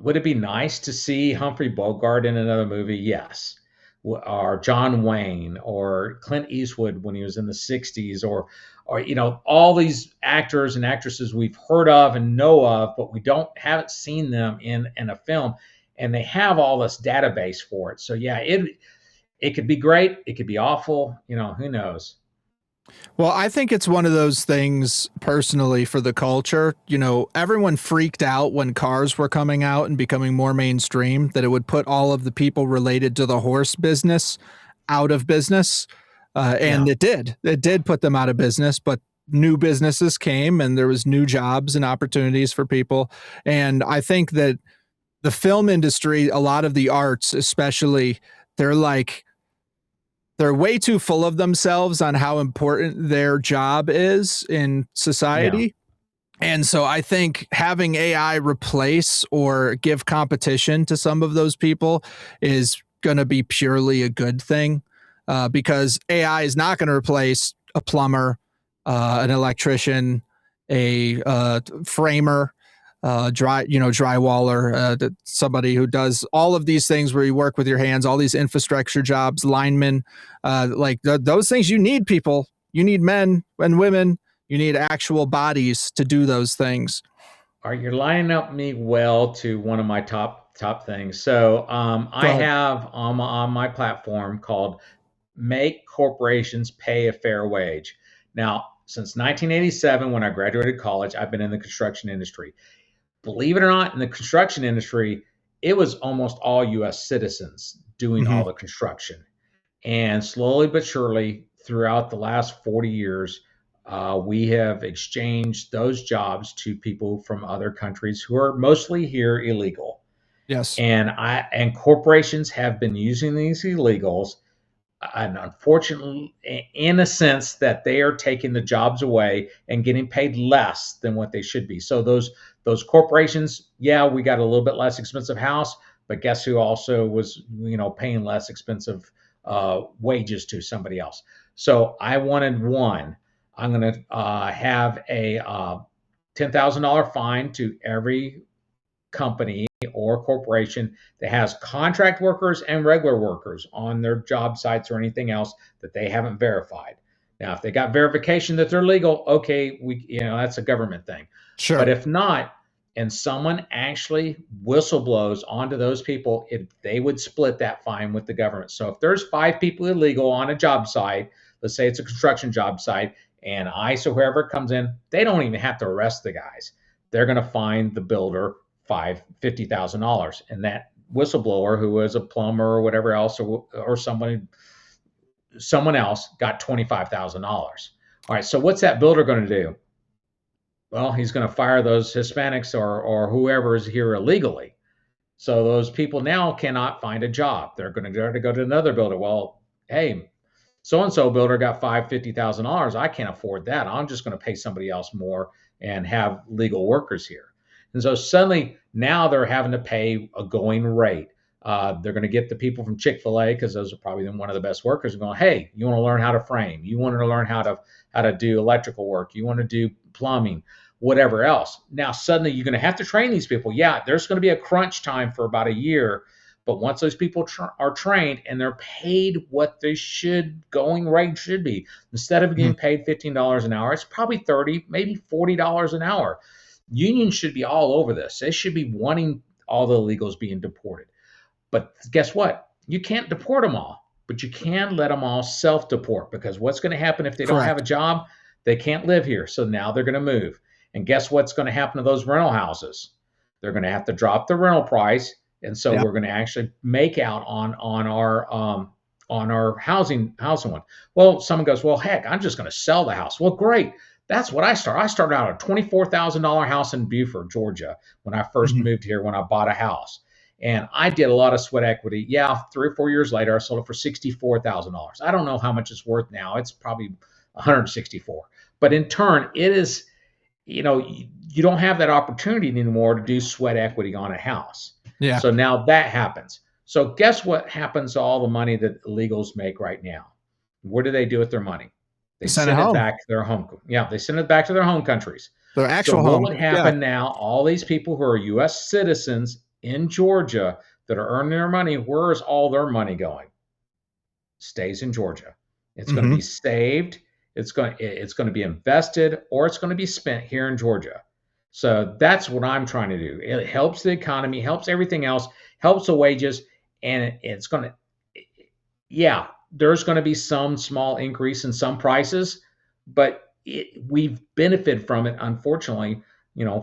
[SPEAKER 2] would it be nice to see Humphrey Bogart in another movie? Yes. or John Wayne or Clint Eastwood when he was in the 60s, or all these actors and actresses we've heard of and know of, but we haven't seen them in a film, and they have all this database for it. So yeah, it could be great, it could be awful, who knows.
[SPEAKER 1] Well, I think it's one of those things personally for the culture. Everyone freaked out when cars were coming out and becoming more mainstream, that it would put all of the people related to the horse business out of business. And it did. It did put them out of business, but new businesses came and there was new jobs and opportunities for people. And I think that the film industry, a lot of the arts, especially, they're way too full of themselves on how important their job is in society. Yeah. And so I think having AI replace or give competition to some of those people is going to be purely a good thing, because AI is not going to replace a plumber, an electrician, a framer, drywaller, somebody who does all of these things where you work with your hands, all these infrastructure jobs, linemen, those things. You need people, you need men and women, you need actual bodies to do those things.
[SPEAKER 2] All right, you're lining up me well to one of my top things. So I have on my platform called Make Corporations Pay a Fair Wage. Now, since 1987, when I graduated college, I've been in the construction industry. Believe it or not, in the construction industry, it was almost all U.S. citizens doing all the construction. And slowly but surely, throughout the last 40 years, we have exchanged those jobs to people from other countries who are mostly here illegal.
[SPEAKER 1] Yes.
[SPEAKER 2] And corporations have been using these illegals, and unfortunately, in a sense, that they are taking the jobs away and getting paid less than what they should be. So those corporations, yeah, we got a little bit less expensive house, but guess who also was paying less expensive wages to somebody else. So I wanted one. I'm going to have a $10,000 fine to every company or corporation that has contract workers and regular workers on their job sites or anything else that they haven't verified. Now, if they got verification that they're legal, okay, that's a government thing.
[SPEAKER 1] Sure.
[SPEAKER 2] But if not, and someone actually whistleblows onto those people, they would split that fine with the government. So if there's 5 people illegal on a job site, let's say it's a construction job site, and ICE or whoever comes in, they don't even have to arrest the guys. They're going to fine the builder $50,000, and that whistleblower, who was a plumber or whatever else, or someone else, got $25,000. All right, so what's that builder going to do? Well, he's going to fire those Hispanics or whoever is here illegally. So those people now cannot find a job. They're going to go to another builder. Well, hey, so-and-so builder got $50,000. I can't afford that. I'm just going to pay somebody else more and have legal workers here. And so suddenly now they're having to pay a going rate. They're going to get the people from Chick-fil-A, because those are probably one of the best workers, and going, hey, you want to learn how to frame? You want to learn how to do electrical work? You want to do plumbing? Whatever else. Now suddenly you're going to have to train these people. Yeah, there's going to be a crunch time for about a year, but once those people are trained and they're paid what they going rate should be, instead of getting paid $15 an hour, it's probably $30, maybe $40 an hour. Unions should be all over this. They should be wanting all the illegals being deported. But guess what? You can't deport them all, but you can let them all self-deport, because what's going to happen if they don't have a job? They can't live here. So now they're going to move. And guess what's going to happen to those rental houses? They're going to have to drop the rental price. And so we're going to actually make out on our housing one. Well, someone goes, well, heck, I'm just going to sell the house. Well, great. That's what I started. I started out a $24,000 house in Beaufort, Georgia, when I first moved here, when I bought a house. And I did a lot of sweat equity. Yeah, 3 or 4 years later, I sold it for $64,000. I don't know how much it's worth now. It's probably $164,000. But in turn, it is, you don't have that opportunity anymore to do sweat equity on a house.
[SPEAKER 1] Yeah.
[SPEAKER 2] So now that happens. So guess what happens to all the money that illegals make right now? What do they do with their money? They send it back to their home. Yeah, they send it back to their home countries.
[SPEAKER 1] Their actual home.
[SPEAKER 2] What would happen now? All these people who are U.S. citizens in Georgia that are earning their money, where is all their money going? stays in Georgia. It's going to be saved. It's going to be invested, or it's going to be spent here in Georgia. So that's what I'm trying to do. It helps the economy, helps everything else, helps the wages, and it's going to, yeah, there's going to be some small increase in some prices, but we've benefited from it, unfortunately,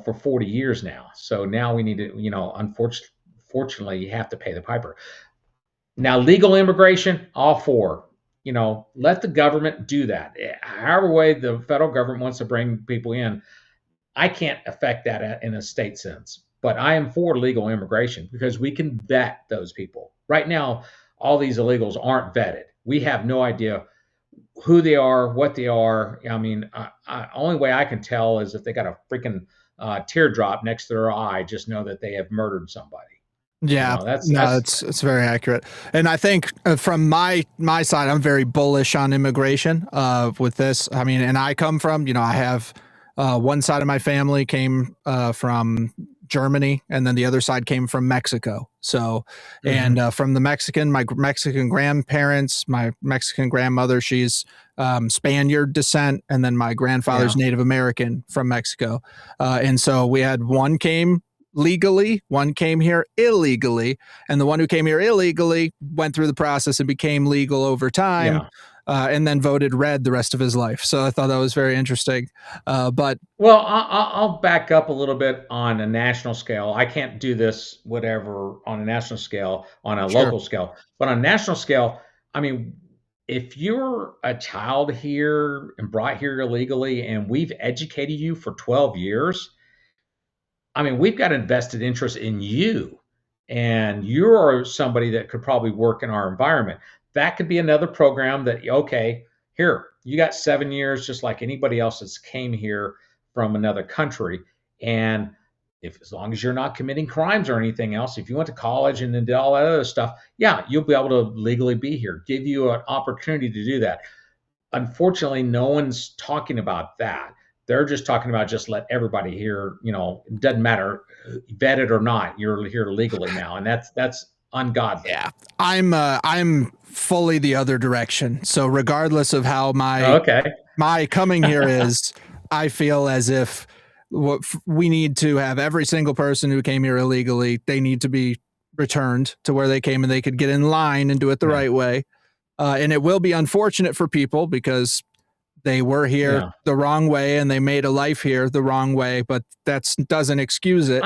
[SPEAKER 2] for 40 years now. So now we need to, unfortunately, you have to pay the piper. Now, legal immigration, all for. Let the government do that. However way the federal government wants to bring people in, I can't affect that in a state sense. But I am for legal immigration because we can vet those people. Right now, all these illegals aren't vetted. We have no idea who they are, what they are. I mean, only way I can tell is if they got a freaking teardrop next to their eye, just know that they have murdered somebody.
[SPEAKER 1] Yeah, it's very accurate. And I think from my side, I'm very bullish on immigration with this. I mean, and I come from, I have one side of my family came from Germany, and then the other side came from Mexico. So, and from the my Mexican grandparents, my Mexican grandmother, she's Spaniard descent, and then my grandfather's Native American from Mexico. And so we had one came legally, one came here illegally, and the one who came here illegally went through the process and became legal over time, and then voted red the rest of his life. So I thought that was very interesting. But
[SPEAKER 2] well, I'll back up a little bit on a national scale. I can't do this whatever on a national scale, on a local scale, but on a national scale, I mean, if you're a child here and brought here illegally and we've educated you for 12 years, I mean, we've got invested interest in you, and you're somebody that could probably work in our environment. That could be another program that, okay, here, you got 7 years, just like anybody else that's came here from another country. And as long as you're not committing crimes or anything else, if you went to college and then did all that other stuff, yeah, you'll be able to legally be here, give you an opportunity to do that. Unfortunately, no one's talking about that. They're just talking about just let everybody here, it doesn't matter vetted or not, you're here legally now. And that's ungodly.
[SPEAKER 1] Yeah. I'm fully the other direction. So regardless of how my coming here is, I feel as if we need to have every single person who came here illegally, they need to be returned to where they came and they could get in line and do it the right way. And it will be unfortunate for people because they were here the wrong way and they made a life here the wrong way, but that doesn't excuse it.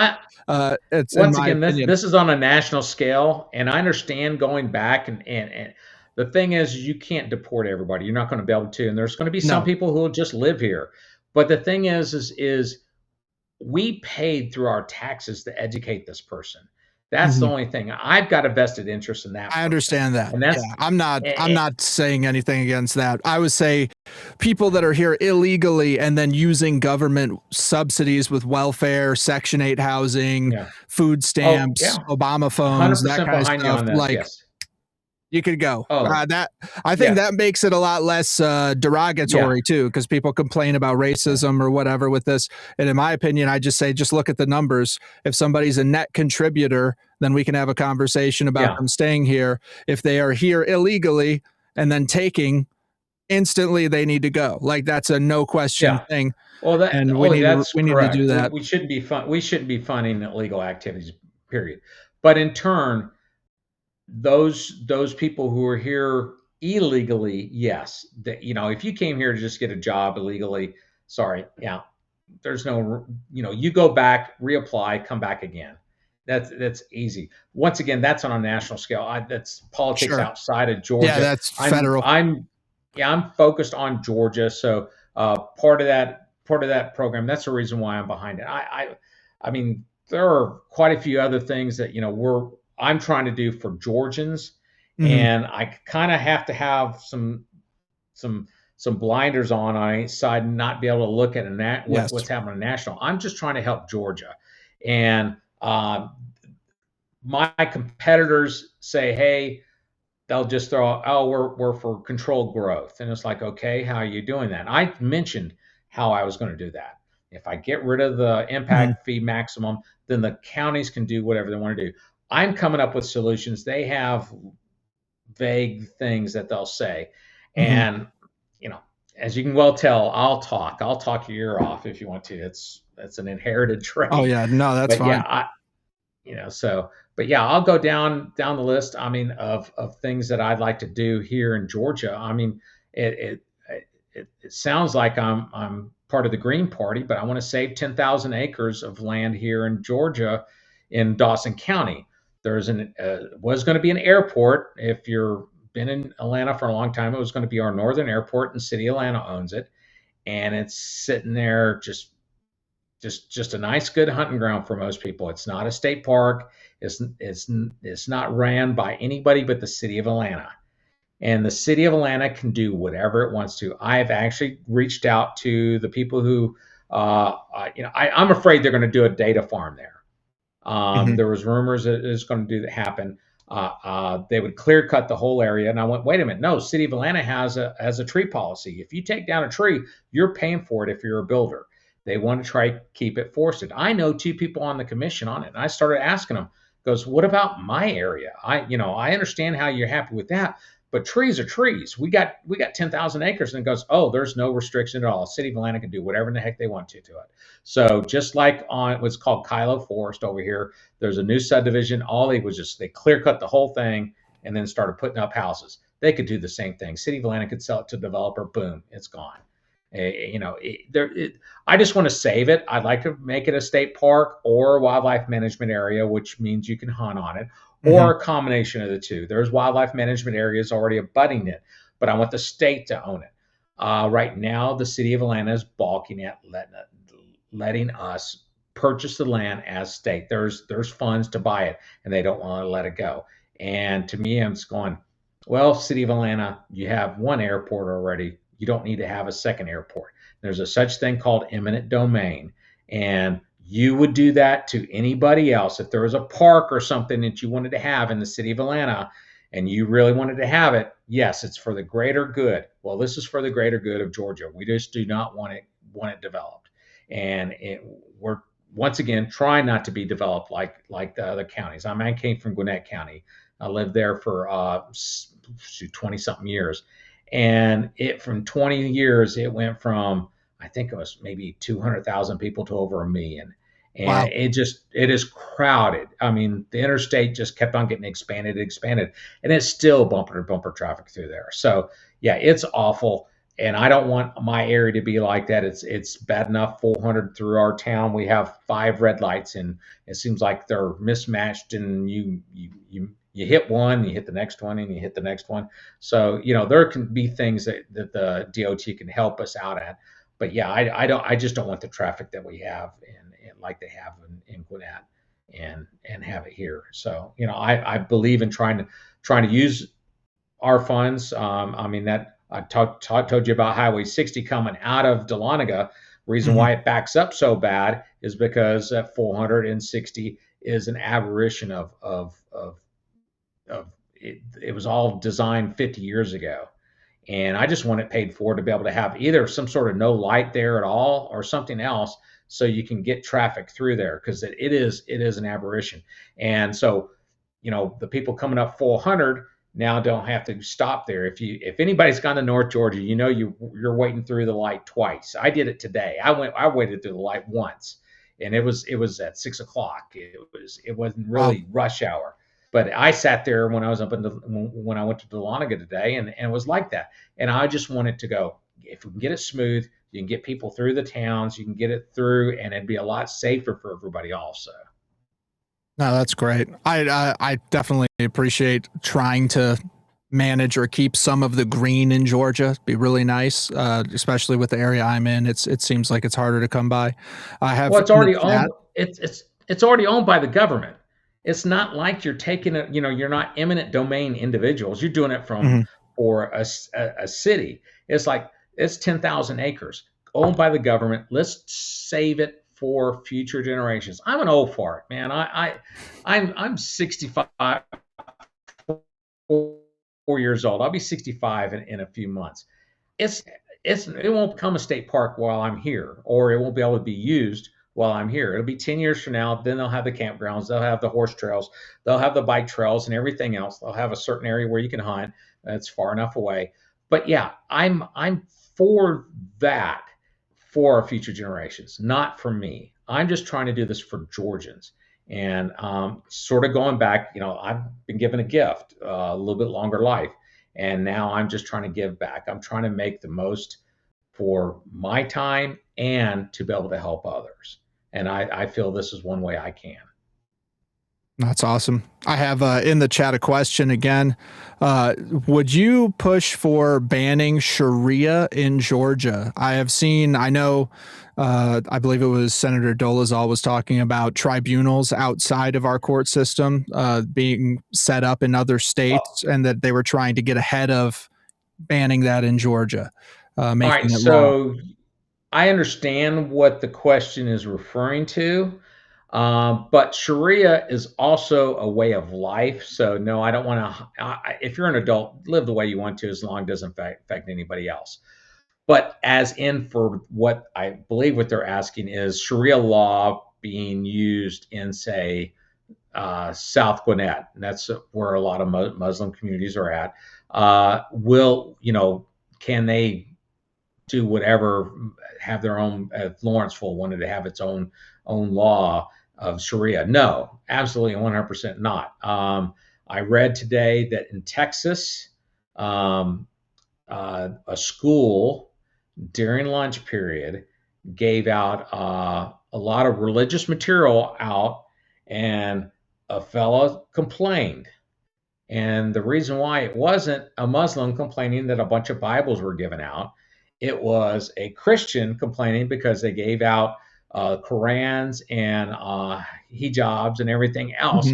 [SPEAKER 1] It's
[SPEAKER 2] once again, this is on a national scale, and I understand going back and the thing is you can't deport everybody. You're not going to be able to, and there's going to be some people who will just live here. But the thing is we paid through our taxes to educate this person. That's the only thing. I've got a vested interest in that.
[SPEAKER 1] I understand that. And that's, I'm not saying anything against that. I would say people that are here illegally and then using government subsidies with welfare, Section 8 housing, food stamps, Obama phones, that kind of stuff. Like, you could go. I think that makes it a lot less derogatory too, because people complain about racism or whatever with this. And in my opinion, I just say, just look at the numbers. If somebody's a net contributor, then we can have a conversation about them staying here. If they are here illegally and then taking, instantly they need to go. Like, that's a no question thing.
[SPEAKER 2] Well,
[SPEAKER 1] we need to do that.
[SPEAKER 2] We shouldn't be funding illegal activities, period. But in turn, those people who are here illegally, yes, if you came here to just get a job illegally, sorry, there's no, you go back, reapply, come back again. That's easy. Once again, that's on a national scale. That's politics outside of Georgia.
[SPEAKER 1] Yeah, that's federal.
[SPEAKER 2] I'm focused on Georgia, so part of that program. That's the reason why I'm behind it. I mean, there are quite a few other things that I'm trying to do for Georgians, and I kind of have to have some blinders on each side and not be able to look at what's happening national. I'm just trying to help Georgia, and my competitors say, hey, they'll just throw, we're for controlled growth, and it's like, okay, how are you doing that? I mentioned how I was going to do that. If I get rid of the impact fee maximum, then the counties can do whatever they want to do. I'm coming up with solutions. They have vague things that they'll say. And, as you can well tell, I'll talk your ear off if you want to. It's an inherited trait.
[SPEAKER 1] Oh yeah, no, that's
[SPEAKER 2] But
[SPEAKER 1] fine.
[SPEAKER 2] yeah, but yeah, I'll go down the list. I mean, of things that I'd like to do here in Georgia. I mean, it sounds like I'm part of the Green Party, but I want to save 10,000 acres of land here in Georgia, in Dawson County. There's was going to be an airport. If you've been in Atlanta for a long time, it was going to be our northern airport, and City of Atlanta owns it, and it's sitting there just a nice, good hunting ground for most people. It's not a state park. It's not ran by anybody but the City of Atlanta. And the City of Atlanta can do whatever it wants to. I've actually reached out to the people who, I'm afraid they're going to do a data farm there. There was rumors that it's going to happen. They would clear cut the whole area, and I went, wait a minute, no. City of Atlanta has a tree policy. If you take down a tree, you're paying for it if you're a builder. They want to try to keep it forested. I know 2 people on the commission on it, and I started asking them. Goes, what about my area? I understand how you're happy with that, but trees are trees. We got 10,000 acres, and it goes, oh, there's no restriction at all. City of Atlanta can do whatever in the heck they want to it. So just like on what's called Kylo Forest over here, there's a new subdivision. All they clear cut the whole thing and then started putting up houses. They could do the same thing. City of Atlanta could sell it to a developer. Boom, it's gone. I just want to save it. I'd like to make it a state park or a wildlife management area, which means you can hunt on it, or a combination of the two. There's wildlife management areas already abutting it, but I want the state to own it. Right now, the City of Atlanta is balking at letting us purchase the land as state. There's funds to buy it, and they don't want to let it go. And to me, I'm just going, well, City of Atlanta, you have one airport already. You don't need to have a second airport. There's a such thing called eminent domain, and you would do that to anybody else. If there was a park or something that you wanted to have in the City of Atlanta and you really wanted to have it, yes, it's for the greater good. Well, this is for the greater good of Georgia. We just do not want it developed. And we're once again trying not to be developed like the other counties. I came from Gwinnett County. I lived there for 20 something years. And from 20 years, it went from, I think it was maybe 200,000 people to over 1 million. And
[SPEAKER 1] Wow.
[SPEAKER 2] It is crowded. I mean, the interstate just kept on getting expanded, and it's still bumper to bumper traffic through there. So yeah, it's awful. And I don't want my area to be like that. It's bad enough 400 through our town. We have 5 red lights, and it seems like they're mismatched, and you hit one, you hit the next one, and you hit the next one. So, there can be things that the DOT can help us out at. But yeah, I just don't want the traffic that we have and like they have in Gwinnett and have it here. So, I believe in trying to use our funds. That I told you about Highway 60 coming out of Dahlonega. Reason why it backs up so bad is because that 460 is an aberration of it was all designed 50 years ago. And I just want it paid for to be able to have either some sort of no light there at all or something else so you can get traffic through there, because it is an aberration. And so, the people coming up 400 now don't have to stop there. If anybody's gone to North Georgia, you're waiting through the light twice. I did it today. I waited through the light once, and it was at 6 o'clock. It wasn't really rush hour. But I sat there when I was when I went to Dahlonega today, and it was like that. And I just wanted to go, if we can get it smooth, you can get people through the towns, you can get it through, and it'd be a lot safer for everybody also.
[SPEAKER 1] No, that's great. I definitely appreciate trying to manage or keep some of the green in Georgia. It'd be really nice, especially with the area I'm in. It seems like it's harder to come by.
[SPEAKER 2] It's already owned. It's already owned by the government. It's not like you're taking it. You're not eminent domain individuals. You're doing it for a city. It's like it's 10,000 acres owned by the government. Let's save it for future generations. I'm an old fart, man. I'm 65, 4 years old. I'll be 65 in a few months. It won't become a state park while I'm here, or it won't be able to be used while I'm here. It'll be 10 years from now. Then they'll have the campgrounds, they'll have the horse trails, they'll have the bike trails and everything else. They'll have a certain area where you can hunt. That's far enough away. But yeah, I'm for that for our future generations, not for me. I'm just trying to do this for Georgians. And sort of going back, I've been given a gift, a little bit longer life. And now I'm just trying to give back. I'm trying to make the most for my time and to be able to help others. And I feel this is one way I can.
[SPEAKER 1] That's awesome. I have in the chat a question again. Would you push for banning Sharia in Georgia? I know, I believe it was Senator Dolezal was talking about tribunals outside of our court system being set up in other states, and that they were trying to get ahead of banning that in Georgia.
[SPEAKER 2] All right, so I understand what the question is referring to. But Sharia is also a way of life. So no, I don't want to. If you're an adult, live the way you want to, as long as it doesn't affect anybody else. But as in for what I believe what they're asking is Sharia law being used in, say, South Gwinnett, and that's where a lot of Muslim communities are at. Can they do whatever, have their own? Lawrenceville wanted to have its own law of Sharia. No, absolutely 100% not. I read today that in Texas, a school during lunch period gave out a lot of religious material out, and a fellow complained. And the reason why it wasn't a Muslim complaining that a bunch of Bibles were given out, it was a Christian complaining because they gave out Qurans and hijabs and everything else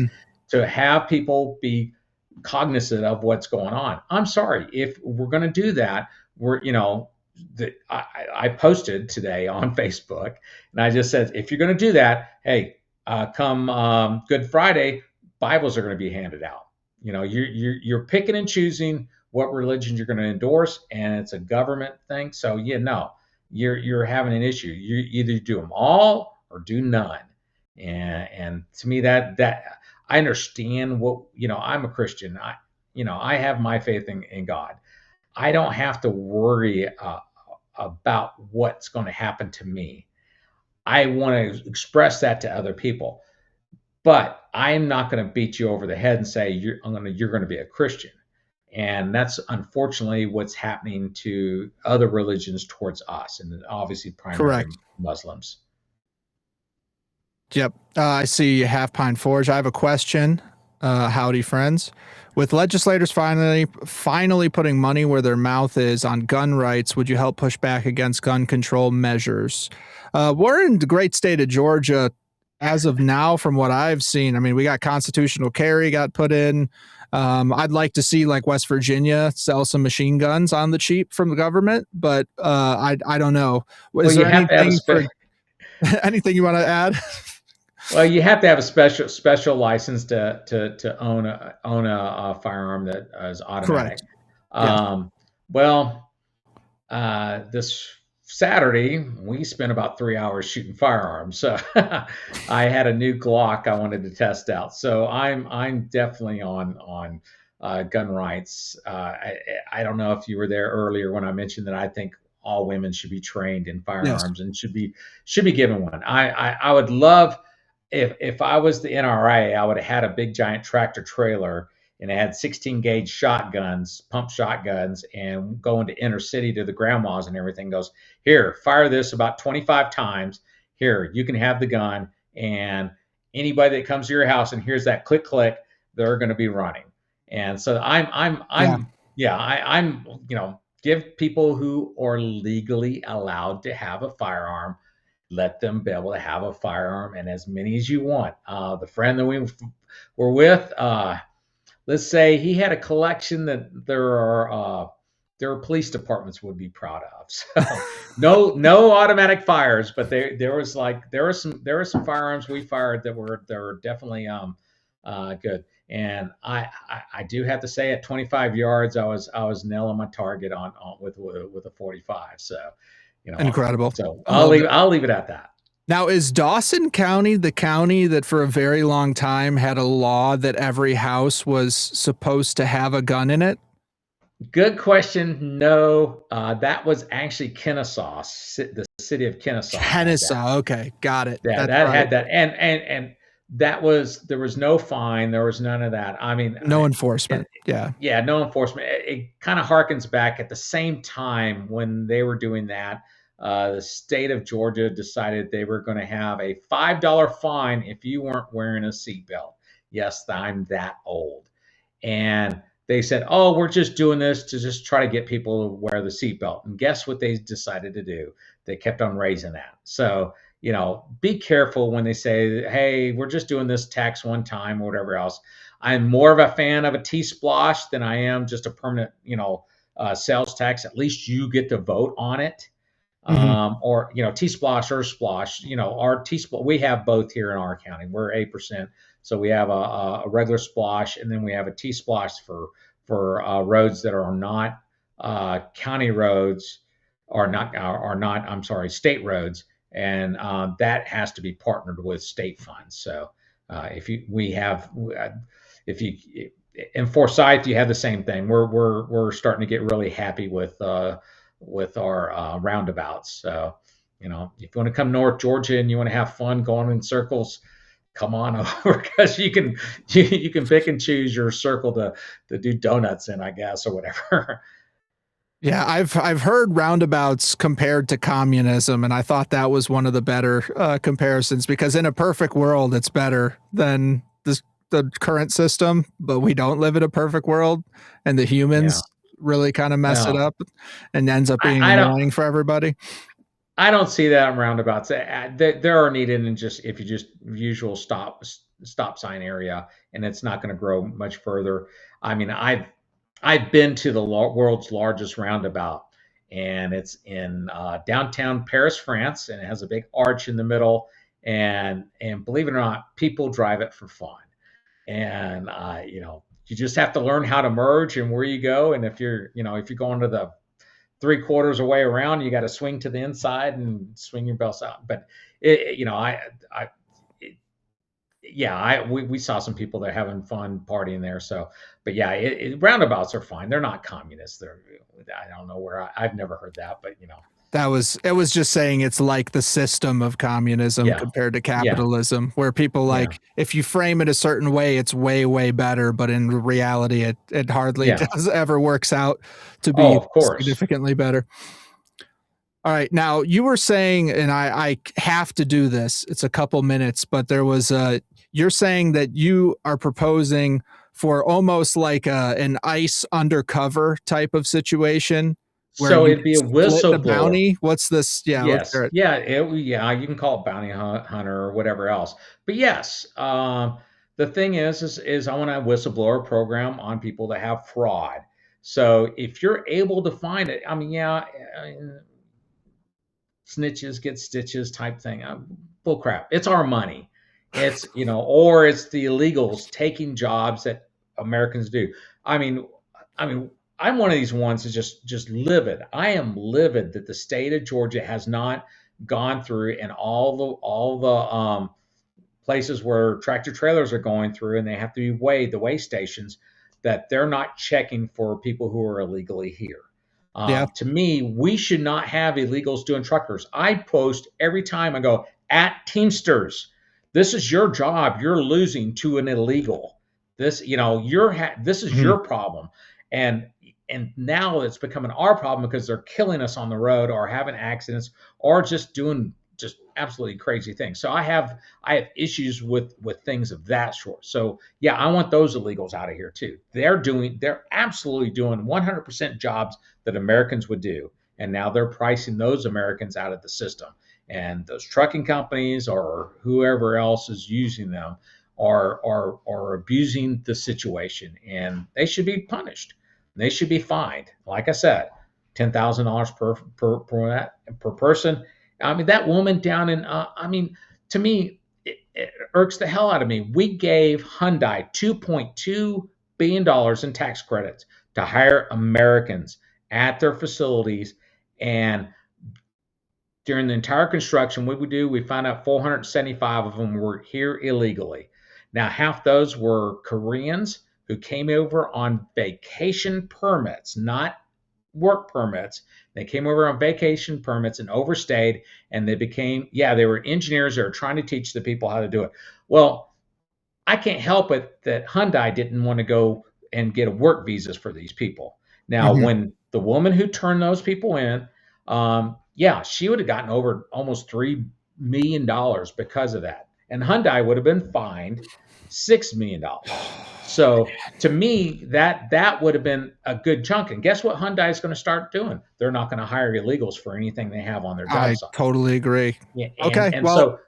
[SPEAKER 2] to have people be cognizant of what's going on. I'm sorry, if we're going to do that, I posted today on Facebook, and I just said, if you're going to do that, hey, come Good Friday, Bibles are going to be handed out. You're picking and choosing what religion you're going to endorse, and it's a government thing. So you're having an issue. You either do them all or do none. And to me, that I understand what, I'm a Christian. I have my faith in God. I don't have to worry about what's going to happen to me. I want to express that to other people, but I'm not going to beat you over the head and say you're going to be a Christian. And that's unfortunately what's happening to other religions towards us, and obviously primarily Muslims.
[SPEAKER 1] Yep. I see Half Pine Forge. I have a question. Howdy, friends. With legislators finally putting money where their mouth is on gun rights, would you help push back against gun control measures? We're in the great state of Georgia as of now, from what I've seen. I mean, we got constitutional carry got put in. I'd like to see like West Virginia sell some machine guns on the cheap from the government, but I don't know. Is there anything you want to add?
[SPEAKER 2] Well, you have to have a special license to own a firearm that is automatic.
[SPEAKER 1] Correct.
[SPEAKER 2] This Saturday we spent about 3 hours shooting firearms. So I had a new Glock I wanted to test out. So I'm definitely on gun rights. I don't know if you were there earlier when I mentioned that I think all women should be trained in firearms and should be given one. I would love. If I was the NRA, I would have had a big giant tractor trailer and it had 16 gauge shotguns, pump shotguns, and go into inner city to the grandmas and everything. Goes, here, fire this about 25 times. Here, you can have the gun, and anybody that comes to your house and hears that click click, they're going to be running. And so I'm give people who are legally allowed to have a firearm, let them be able to have a firearm, and as many as you want. The friend that we were with, let's say he had a collection that there are police departments would be proud of. So no automatic fires, but there were some firearms we fired that were definitely good. And I do have to say, at 25 yards, I was nailing my target on with a 45. So.
[SPEAKER 1] Incredible.
[SPEAKER 2] So I'll leave it at that.
[SPEAKER 1] Now, is Dawson County the county that for a very long time had a law that every house was supposed to have a gun in it?
[SPEAKER 2] Good question. No, that was actually Kennesaw. The city of Kennesaw had that.
[SPEAKER 1] Kennesaw. Okay, got it.
[SPEAKER 2] Yeah,
[SPEAKER 1] That's
[SPEAKER 2] that
[SPEAKER 1] right.
[SPEAKER 2] had that, and that was there was no fine, there was none of that. I mean,
[SPEAKER 1] No
[SPEAKER 2] it,
[SPEAKER 1] enforcement. Yeah.
[SPEAKER 2] yeah, no enforcement. It kind of harkens back at the same time when they were doing that. The state of Georgia decided they were going to have a $5 fine if you weren't wearing a seatbelt. Yes, I'm that old. And they said, "Oh, we're just doing this to just try to get people to wear the seatbelt." And guess what they decided to do? They kept on raising that. So, be careful when they say, "Hey, we're just doing this tax one time" or whatever else. I'm more of a fan of a T-splosh than I am just a permanent, sales tax. At least you get to vote on it.
[SPEAKER 1] Mhm.
[SPEAKER 2] Or T-splosh or splosh. Our T-splosh, we have both here in our county. We're 8%, so we have a regular splosh, and then we have a T-splosh for roads that are not county roads, or not are not. I'm sorry, state roads, and that has to be partnered with state funds. So if you we have if you in Forsyth, you have the same thing. We're starting to get really happy with our roundabouts. So, if you want to come North Georgia and you want to have fun going in circles, come on over, because you can pick and choose your circle to do donuts in, I guess, or whatever.
[SPEAKER 1] Yeah, I've heard roundabouts compared to communism, and I thought that was one of the better comparisons, because in a perfect world, it's better than the current system, but we don't live in a perfect world, and the
[SPEAKER 2] Yeah.
[SPEAKER 1] humans really kind of mess it
[SPEAKER 2] Well,
[SPEAKER 1] up and ends up being
[SPEAKER 2] I don't.
[SPEAKER 1] annoying for everybody.
[SPEAKER 2] I don't see that in roundabouts. There are needed in just if you just usual stop sign area, and it's not going to grow much further. I mean, I've been to the world's largest roundabout, and it's in downtown Paris, France, and it has a big arch in the middle. And believe it or not, people drive it for fun. And you just have to learn how to merge and where you go. And if you're going to the three-quarters away around, you got to swing to the inside and swing your belts out. But it, you know, I it, yeah, we saw some people that are having fun partying there. So, but yeah, roundabouts are fine. They're not communists. I don't know where I've never heard that, but
[SPEAKER 1] It was just saying it's like the system of communism
[SPEAKER 2] yeah,
[SPEAKER 1] compared to
[SPEAKER 2] yeah,
[SPEAKER 1] capitalism, where people
[SPEAKER 2] yeah,
[SPEAKER 1] like, if you frame it a certain way, it's way, way better, but in reality, it hardly
[SPEAKER 2] yeah.
[SPEAKER 1] does ever works out to
[SPEAKER 2] Oh,
[SPEAKER 1] be
[SPEAKER 2] of course.
[SPEAKER 1] significantly better. All right. Now you were saying, and I have to do this. It's a couple minutes, but you're saying that you are proposing for almost like an ICE undercover type of situation where
[SPEAKER 2] So
[SPEAKER 1] you
[SPEAKER 2] it'd
[SPEAKER 1] could
[SPEAKER 2] be a
[SPEAKER 1] split the
[SPEAKER 2] whistleblower.
[SPEAKER 1] bounty. What's this? Yeah, let's
[SPEAKER 2] Yes,
[SPEAKER 1] hear it.
[SPEAKER 2] yeah, yeah. You can call it bounty hunter or whatever else. But yes, the thing is I want a whistleblower program on people that have fraud. So if you're able to find it, I mean, yeah, snitches get stitches type thing. Bull crap. It's our money. It's or it's the illegals taking jobs that Americans do. I mean, I mean, I'm one of these ones that's just livid. I am livid that the state of Georgia has not gone through, and all the places where tractor trailers are going through and they have to be weighed, the weigh stations, that they're not checking for people who are illegally here.
[SPEAKER 1] Yeah.
[SPEAKER 2] To me, we should not have illegals doing truckers. I post every time, I go, at Teamsters, this is your job. You're losing to an illegal. This is
[SPEAKER 1] Mhm.
[SPEAKER 2] your problem. And now it's becoming our problem because they're killing us on the road or having accidents or just doing just absolutely crazy things. So I have issues with things of that sort. So yeah, I want those illegals out of here too. They're absolutely doing 100% jobs that Americans would do, and now they're pricing those Americans out of the system. And those trucking companies or whoever else is using them are abusing the situation, and they should be punished. They should be fined. Like I said, $10,000 per person. I mean, that woman down in, to me, it irks the hell out of me. We gave Hyundai $2.2 billion in tax credits to hire Americans at their facilities. And during the entire construction, what we do, we found out 475 of them were here illegally. Now, half those were Koreans who came over on vacation permits, not work permits. They came over on vacation permits and overstayed, and they became, they were engineers that were trying to teach the people how to do it. Well, I can't help it that Hyundai didn't want to go and get a work visas for these people. Now, when the woman who turned those people in, she would have gotten over almost $3 million because of that. And Hyundai would have been fined $6 million. So to me, that would have been a good chunk. And guess what Hyundai is going to start doing? They're not going to hire illegals for anything they have on their job site.
[SPEAKER 1] I totally agree.
[SPEAKER 2] Yeah,
[SPEAKER 1] well,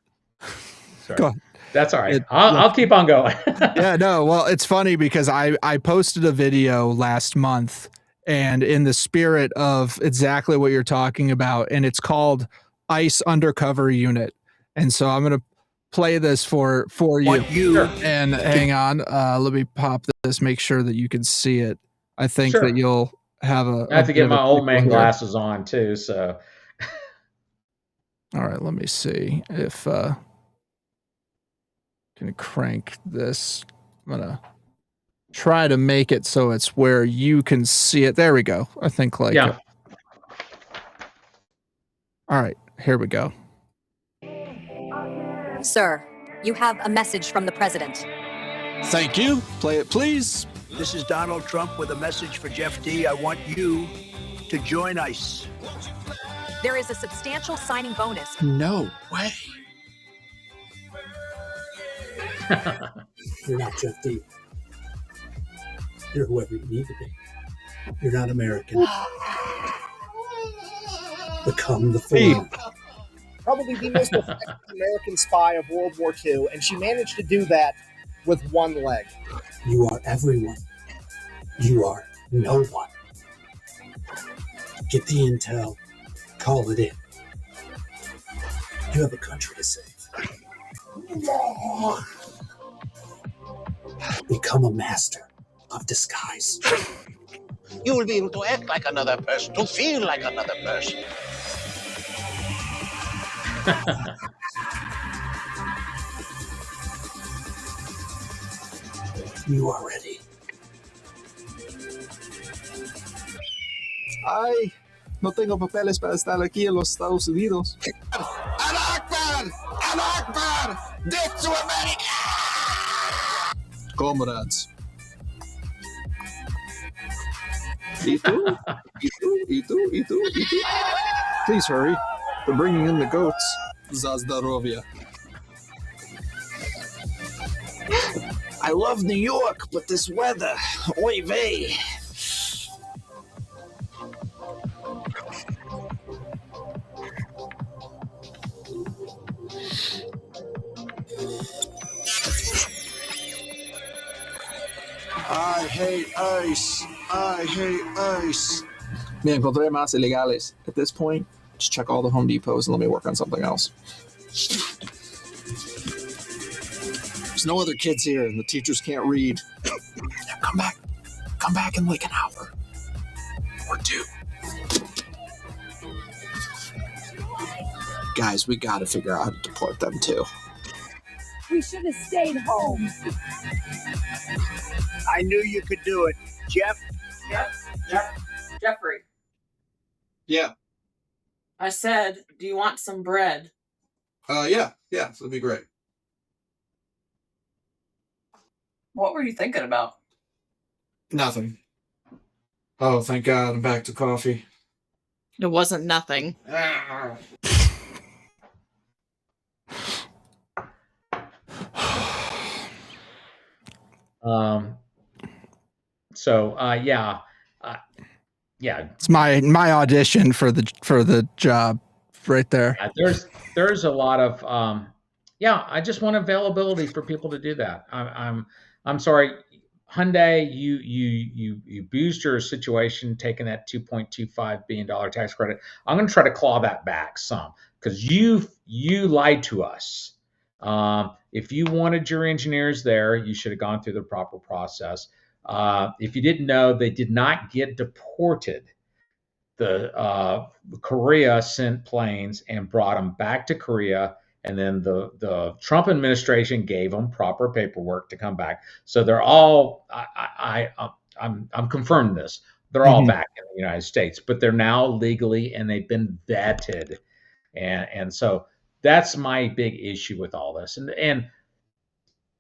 [SPEAKER 2] sorry.
[SPEAKER 1] Go on.
[SPEAKER 2] That's all right. I'll keep on going.
[SPEAKER 1] Yeah, no, well, it's funny because I posted a video last month, and in the spirit of exactly what you're talking about, and it's called ICE Undercover Unit. And so I'm going to play this for you.
[SPEAKER 2] Sure.
[SPEAKER 1] And hang on, let me pop this, make sure that you can see it. I think that you'll have
[SPEAKER 2] I have to get my old man glasses on too, so.
[SPEAKER 1] All right, let me see if can crank this. I'm gonna try to make it so it's where you can see it. There we go. I think like it. All right, here we go.
[SPEAKER 4] Sir, you have a message from the president.
[SPEAKER 3] Thank you. Play it, please. This is Donald Trump with a message for Jeff D. I want you to join ICE.
[SPEAKER 4] There is a substantial signing bonus.
[SPEAKER 3] No way.
[SPEAKER 5] You're not Jeff D. You're whoever you need to be. You're not American. Become the fool.
[SPEAKER 6] Probably the most effective American spy of World War II, and she managed to do that with one leg.
[SPEAKER 5] You are everyone. You are no one. Get the intel. Call it in. You have a country to save. Become a master of disguise.
[SPEAKER 7] You will be able to act like another person, to feel like another person.
[SPEAKER 5] You are ready.
[SPEAKER 8] Ay, no tengo papeles para estar aquí en los Estados Unidos.
[SPEAKER 7] Al-Akbar! Al-Akbar! Death to America!
[SPEAKER 8] Comrades. ¿Y tú? ¿Y tú? ¿Y tú? ¿Y tú? ¿Y tú? Please hurry. They're bringing in the goats. Zazdarovia.
[SPEAKER 9] I love New York, but this weather, oy vey.
[SPEAKER 8] I hate ice. I hate ice. Me encontré más ilegales. At this point, just check all the Home Depots and let me work on something else. There's no other kids here, and the teachers can't read. Come back. Come back in like an hour. Or two. Guys, we gotta figure out how to deport them too.
[SPEAKER 10] We should have stayed home.
[SPEAKER 3] I knew you could do it. Jeff?
[SPEAKER 11] Jeffrey.
[SPEAKER 8] Yeah.
[SPEAKER 11] I said, do you want some bread?
[SPEAKER 8] Yeah, that'd be great.
[SPEAKER 11] What were you thinking about?
[SPEAKER 8] Nothing. Oh, thank God, I'm back to coffee.
[SPEAKER 11] It wasn't nothing.
[SPEAKER 1] It's my audition for the job right there.
[SPEAKER 2] There's a lot of I just want availability for people to do that. I'm sorry, Hyundai, you abused your situation taking that $2.25 billion tax credit. I'm going to try to claw that back some because you lied to us. If you wanted your engineers there, you should have gone through the proper process. If you didn't know, they did not get deported. Korea sent planes and brought them back to Korea, and then the Trump administration gave them proper paperwork to come back. So they're all I'm confirmed this. They're all back in the United States, but they're now legally and they've been vetted, and so that's my big issue with all this. And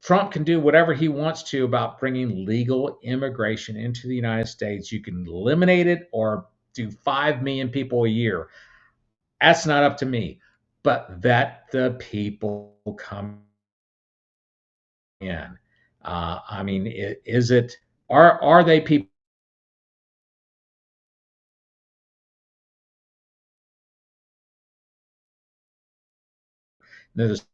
[SPEAKER 2] Trump can do whatever he wants to about bringing legal immigration into the United States. You can eliminate it or do 5 million people a year. That's not up to me. But vet the people come in. I mean, is it, are they people? There's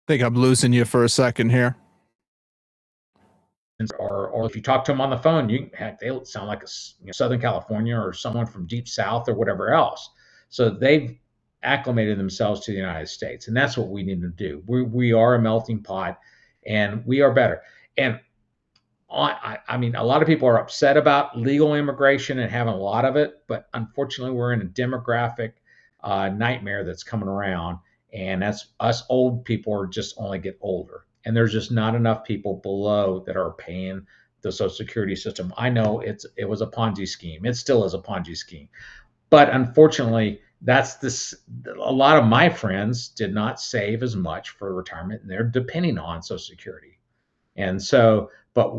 [SPEAKER 1] I think I'm losing you for a second here.
[SPEAKER 2] or if you talk to them on the phone, heck, they sound like Southern California or someone from deep South or whatever else. So they've acclimated themselves to the United States, and that's what we need to do. We are a melting pot, and we are better. And I mean, a lot of people are upset about legal immigration and having a lot of it, but unfortunately, we're in a demographic nightmare that's coming around, and that's us old people are just only get older, and there's just not enough people below that are paying the Social Security system. I know it was a Ponzi scheme. It still is a Ponzi scheme, but unfortunately, that's this. A lot of my friends did not save as much for retirement, and they're depending on Social Security. And so,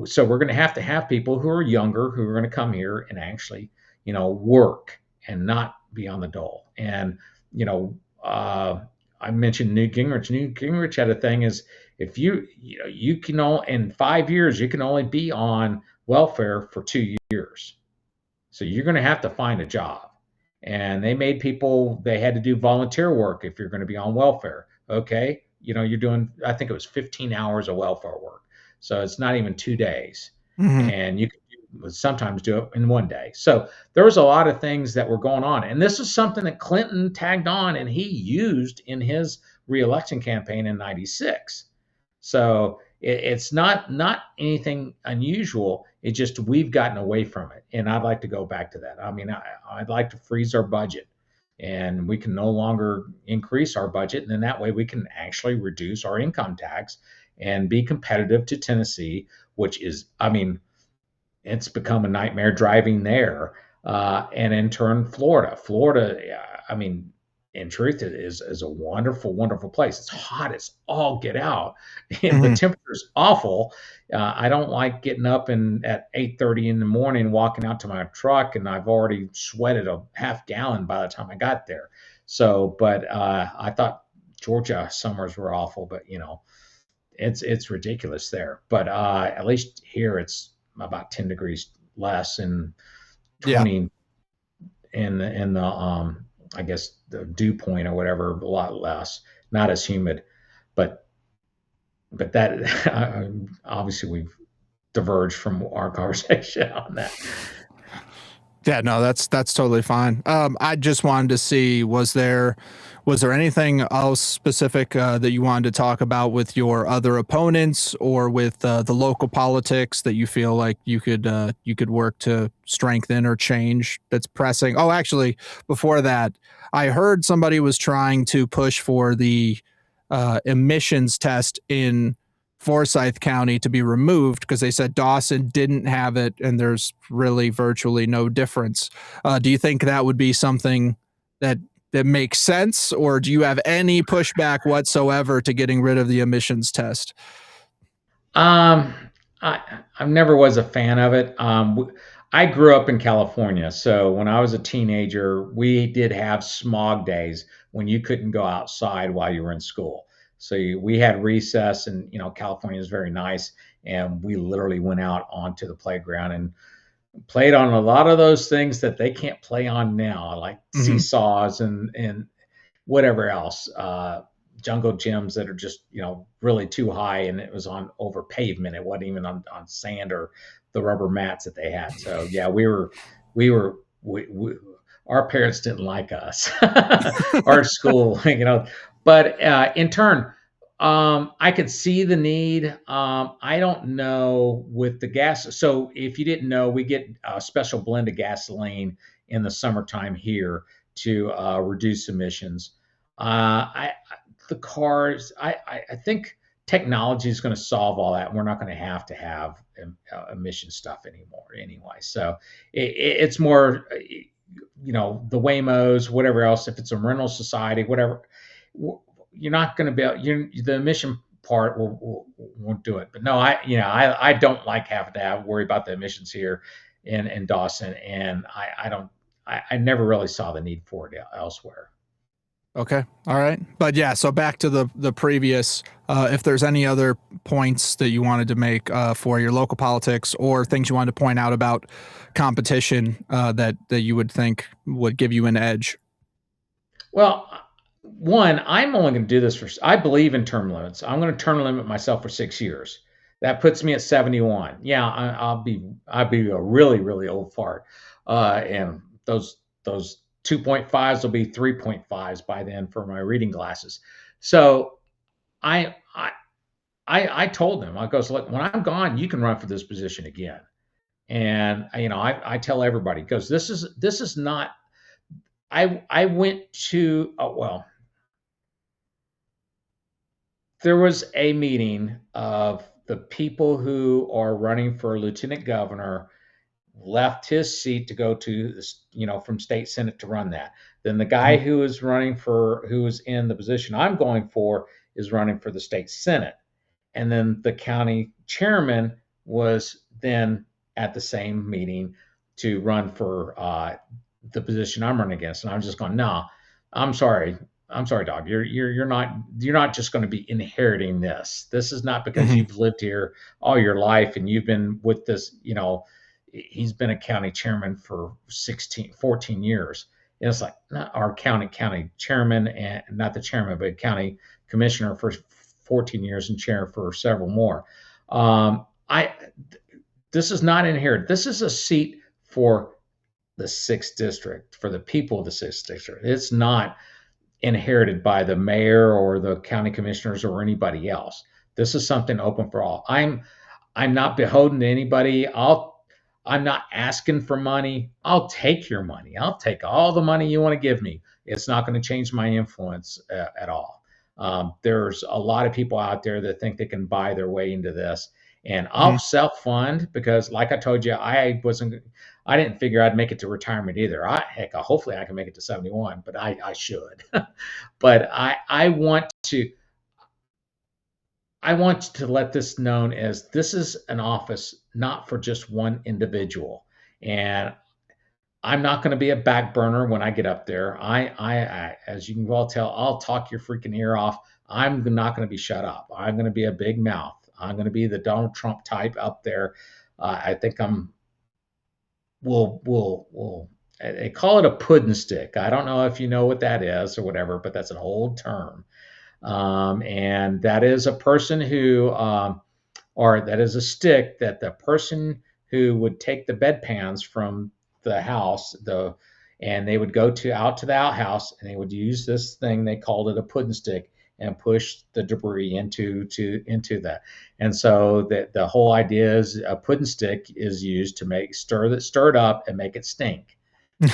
[SPEAKER 2] so we're going to have people who are younger who are going to come here and actually, work and not be on the dole. And, I mentioned Newt Gingrich. Newt Gingrich had a thing is if you can in 5 years, you can only be on welfare for 2 years. So you're going to have to find a job. And they made people, they had to do volunteer work if you're going to be on welfare. Okay. You're doing, I think it was 15 hours of welfare work. So it's not even 2 days. And you can sometimes do it in 1 day. So there was a lot of things that were going on. And this is something that Clinton tagged on and he used in his reelection campaign in 96. So it's not anything unusual. It's just we've gotten away from it. And I'd like to go back to that. I mean, I'd like to freeze our budget. And we can no longer increase our budget. And then that way we can actually reduce our income tax and be competitive to Tennessee, which is, I mean, it's become a nightmare driving there. And in turn, Florida, I mean, in truth, it is a wonderful, wonderful place. It's hot as all get out. And the temperature's awful. I don't like getting up at 8:30 in the morning, walking out to my truck, and I've already sweated a half gallon by the time I got there. So, but I thought Georgia summers were awful, but it's ridiculous there. But at least here it's about 10 degrees less and 20 in the I guess the dew point or whatever, a lot less, not as humid, but that obviously we've diverged from our conversation on that.
[SPEAKER 1] Yeah, no, that's totally fine. I just wanted to see, was there anything else specific that you wanted to talk about with your other opponents or with the local politics that you feel like you could work to strengthen or change that's pressing? Oh, actually, before that, I heard somebody was trying to push for the emissions test in Forsyth County to be removed because they said Dawson didn't have it and there's really virtually no difference. Do you think that would be something that makes sense, or do you have any pushback whatsoever to getting rid of the emissions test?
[SPEAKER 2] I never was a fan of it. I grew up in California, so when I was a teenager, we did have smog days when you couldn't go outside while you were in school. So we had recess, and California is very nice, and we literally went out onto the playground and played on a lot of those things that they can't play on now, like seesaws and whatever else, jungle gyms that are just really too high, and it was on over pavement. It wasn't even on sand or the rubber mats that they had. So yeah, we our parents didn't like us, our school, but in turn, I could see the need. I don't know with the gas. So if you didn't know, we get a special blend of gasoline in the summertime here to reduce emissions. The cars, I think technology is going to solve all that. We're not going to have emission stuff anymore anyway. So it's more, the Waymos, whatever else. If it's a rental society, whatever, you're not going to be the emission part won't do it. But no, I don't like having to worry about the emissions here in Dawson, and I never really saw the need for it elsewhere.
[SPEAKER 1] Okay. All right. But yeah, so back to the previous, if there's any other points that you wanted to make for your local politics or things you wanted to point out about competition that you would think would give you an edge.
[SPEAKER 2] Well, one, I'm only going to do this I believe in term limits. I'm going to term limit myself for 6 years. That puts me at 71. Yeah, I'll be a really, really old fart. And those 2.5s will be 3.5s by then for my reading glasses. So I told them, I goes, look, when I'm gone, you can run for this position again. And I tell everybody, because this is not. I went to there was a meeting of the people who are running for lieutenant governor, left his seat to go to from state senate to run that. Then the guy who is in the position I'm going for is running for the state senate. And then the county chairman was then at the same meeting to run for the position I'm running against. And I'm just going, no, I'm sorry, dog. You're not just going to be inheriting this. This is not because you've lived here all your life and you've been with this, he's been a county chairman for 14 years. And it's like, our county chairman, and not the chairman, but county commissioner for 14 years and chair for several more. This is not inherited. This is a seat for the 6th district, for the people of the 6th district. It's not inherited by the mayor or the county commissioners or anybody else. This is something open for all. I'm not beholden to anybody. I'm not asking for money. I'll take your money. I'll take all the money you want to give me. It's not going to change my influence at all. There's a lot of people out there that think they can buy their way into this, and I'll self-fund because, like I told you, I didn't figure I'd make it to retirement either. Hopefully I can make it to 71, but I should. But I want to let this known as this is an office not for just one individual. And I'm not going to be a back burner when I get up there. I as you can well tell, I'll talk your freaking ear off. I'm not going to be shut up. I'm going to be a big mouth. I'm going to be the Donald Trump type up there. I think they call it a pudding stick. I don't know if you know what that is or whatever, but that's an old term. And that is a person who, or that is a stick that the person who would take the bedpans from the house, and they would go out to the outhouse, and they would use this thing. They called it a pudding stick, and push the debris into that. And so the whole idea is a pudding stick is used to stir it up and make it stink.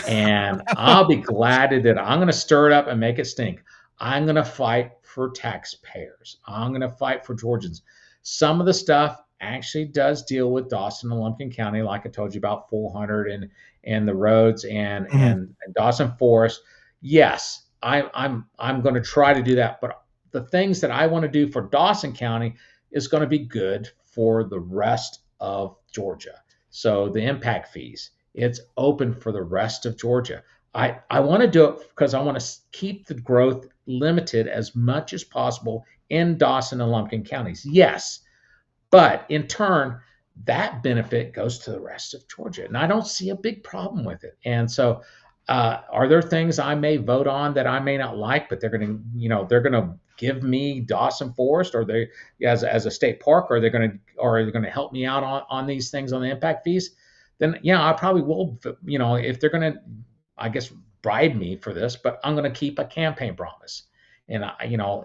[SPEAKER 2] And I'll be glad to do it. I'm going to stir it up and make it stink. I'm going to fight for taxpayers. I'm going to fight for Georgians. Some of the stuff actually does deal with Dawson and Lumpkin County, like I told you about 400 and the roads and Dawson Forest. Yes, I'm going to try to do that, but the things that I want to do for Dawson County is going to be good for the rest of Georgia. So the impact fees, it's open for the rest of Georgia. I want to do it because I want to keep the growth limited as much as possible in Dawson and Lumpkin counties. Yes, but in turn, that benefit goes to the rest of Georgia, and I don't see a big problem with it. And so, are there things I may vote on that I may not like, but they're going to give me Dawson Forest, or they as a state park, or they're going to help me out on these things on the impact fees? Then yeah, I probably will. If they're going to, I guess, bribe me for this, but I'm going to keep a campaign promise. and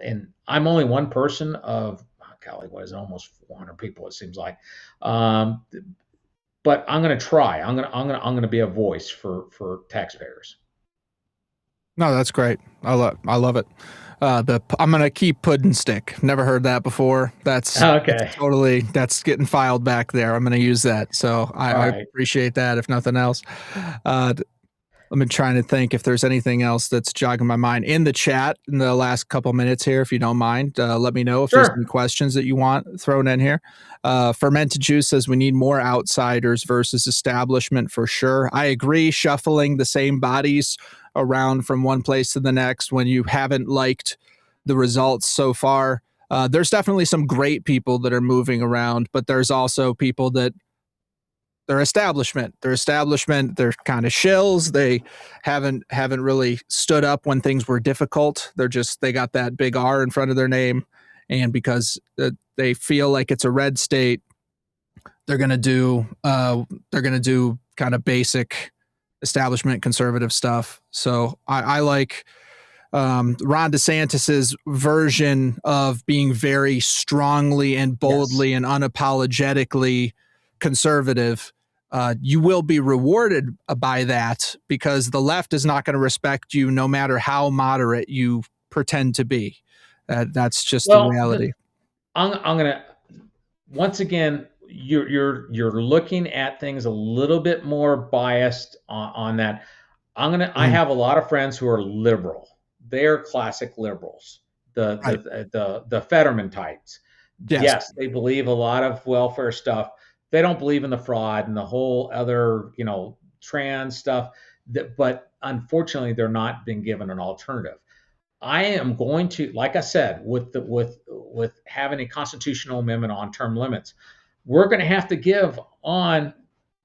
[SPEAKER 2] and I'm only one person of, golly, what is it, almost 400 people, it seems like. But I'm going to try. I'm going to be a voice for taxpayers.
[SPEAKER 1] No, that's great. I love it. I'm gonna keep pudding stick. Never heard that before. That's
[SPEAKER 2] okay.
[SPEAKER 1] That's getting filed back there. I'm gonna use that. So I appreciate that. If nothing else, I've been trying to think if there's anything else that's jogging my mind in the chat in the last couple minutes here. If you don't mind, let me know if there's any questions that you want thrown in here. Fermented Juice says we need more outsiders versus establishment for sure. I agree. Shuffling the same bodies around from one place to the next when you haven't liked the results so far. There's definitely some great people that are moving around, but there's also people that they're establishment. They're kind of shills. They haven't really stood up when things were difficult. They got that big R in front of their name. And because they feel like it's a red state, they're going to do kind of basic establishment conservative stuff. So I like Ron DeSantis's version of being very strongly and boldly and unapologetically conservative. You will be rewarded by that because the left is not going to respect you no matter how moderate you pretend to be. That's just the reality.
[SPEAKER 2] I'm gonna, once again, you're looking at things a little bit more biased on that. I have a lot of friends who are liberal. They're classic liberals, the Fetterman types. Yes, they believe a lot of welfare stuff. They don't believe in the fraud and the whole other, trans stuff. But unfortunately, they're not being given an alternative. I am going to, like I said, with having a constitutional amendment on term limits, we're going to have to give on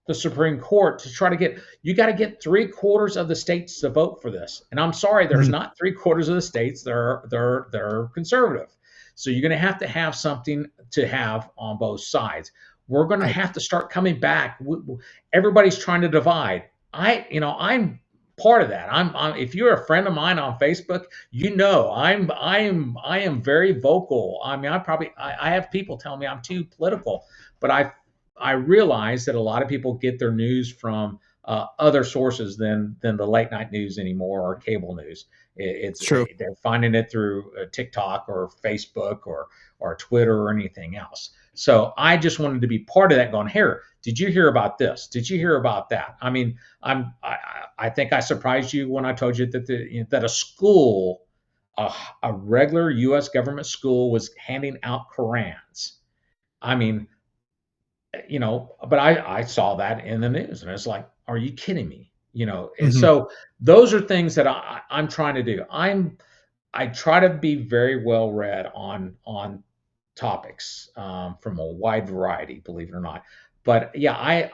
[SPEAKER 2] the Supreme Court to try to get. You got to get 3/4 of the states to vote for this. And I'm sorry, there's not 3/4 of the states that are conservative. So you're going to have something to have on both sides. We're going to have to start coming back. Everybody's trying to divide. I'm part of that. I'm if you're a friend of mine on Facebook, I am very vocal. I mean, I have people tell me I'm too political, but I realize that a lot of people get their news from other sources than the late night news anymore or cable news. It's true. They're finding it through TikTok or Facebook or Twitter or anything else. So I just wanted to be part of that going, here, did you hear about this? Did you hear about that? I mean, I think I surprised you when I told you that a school, a regular U.S. government school was handing out Korans. I mean, but I saw that in the news and it's like, are you kidding me? And so those are things that I'm trying to do. I try to be very well read on topics from a wide variety, believe it or not. But yeah,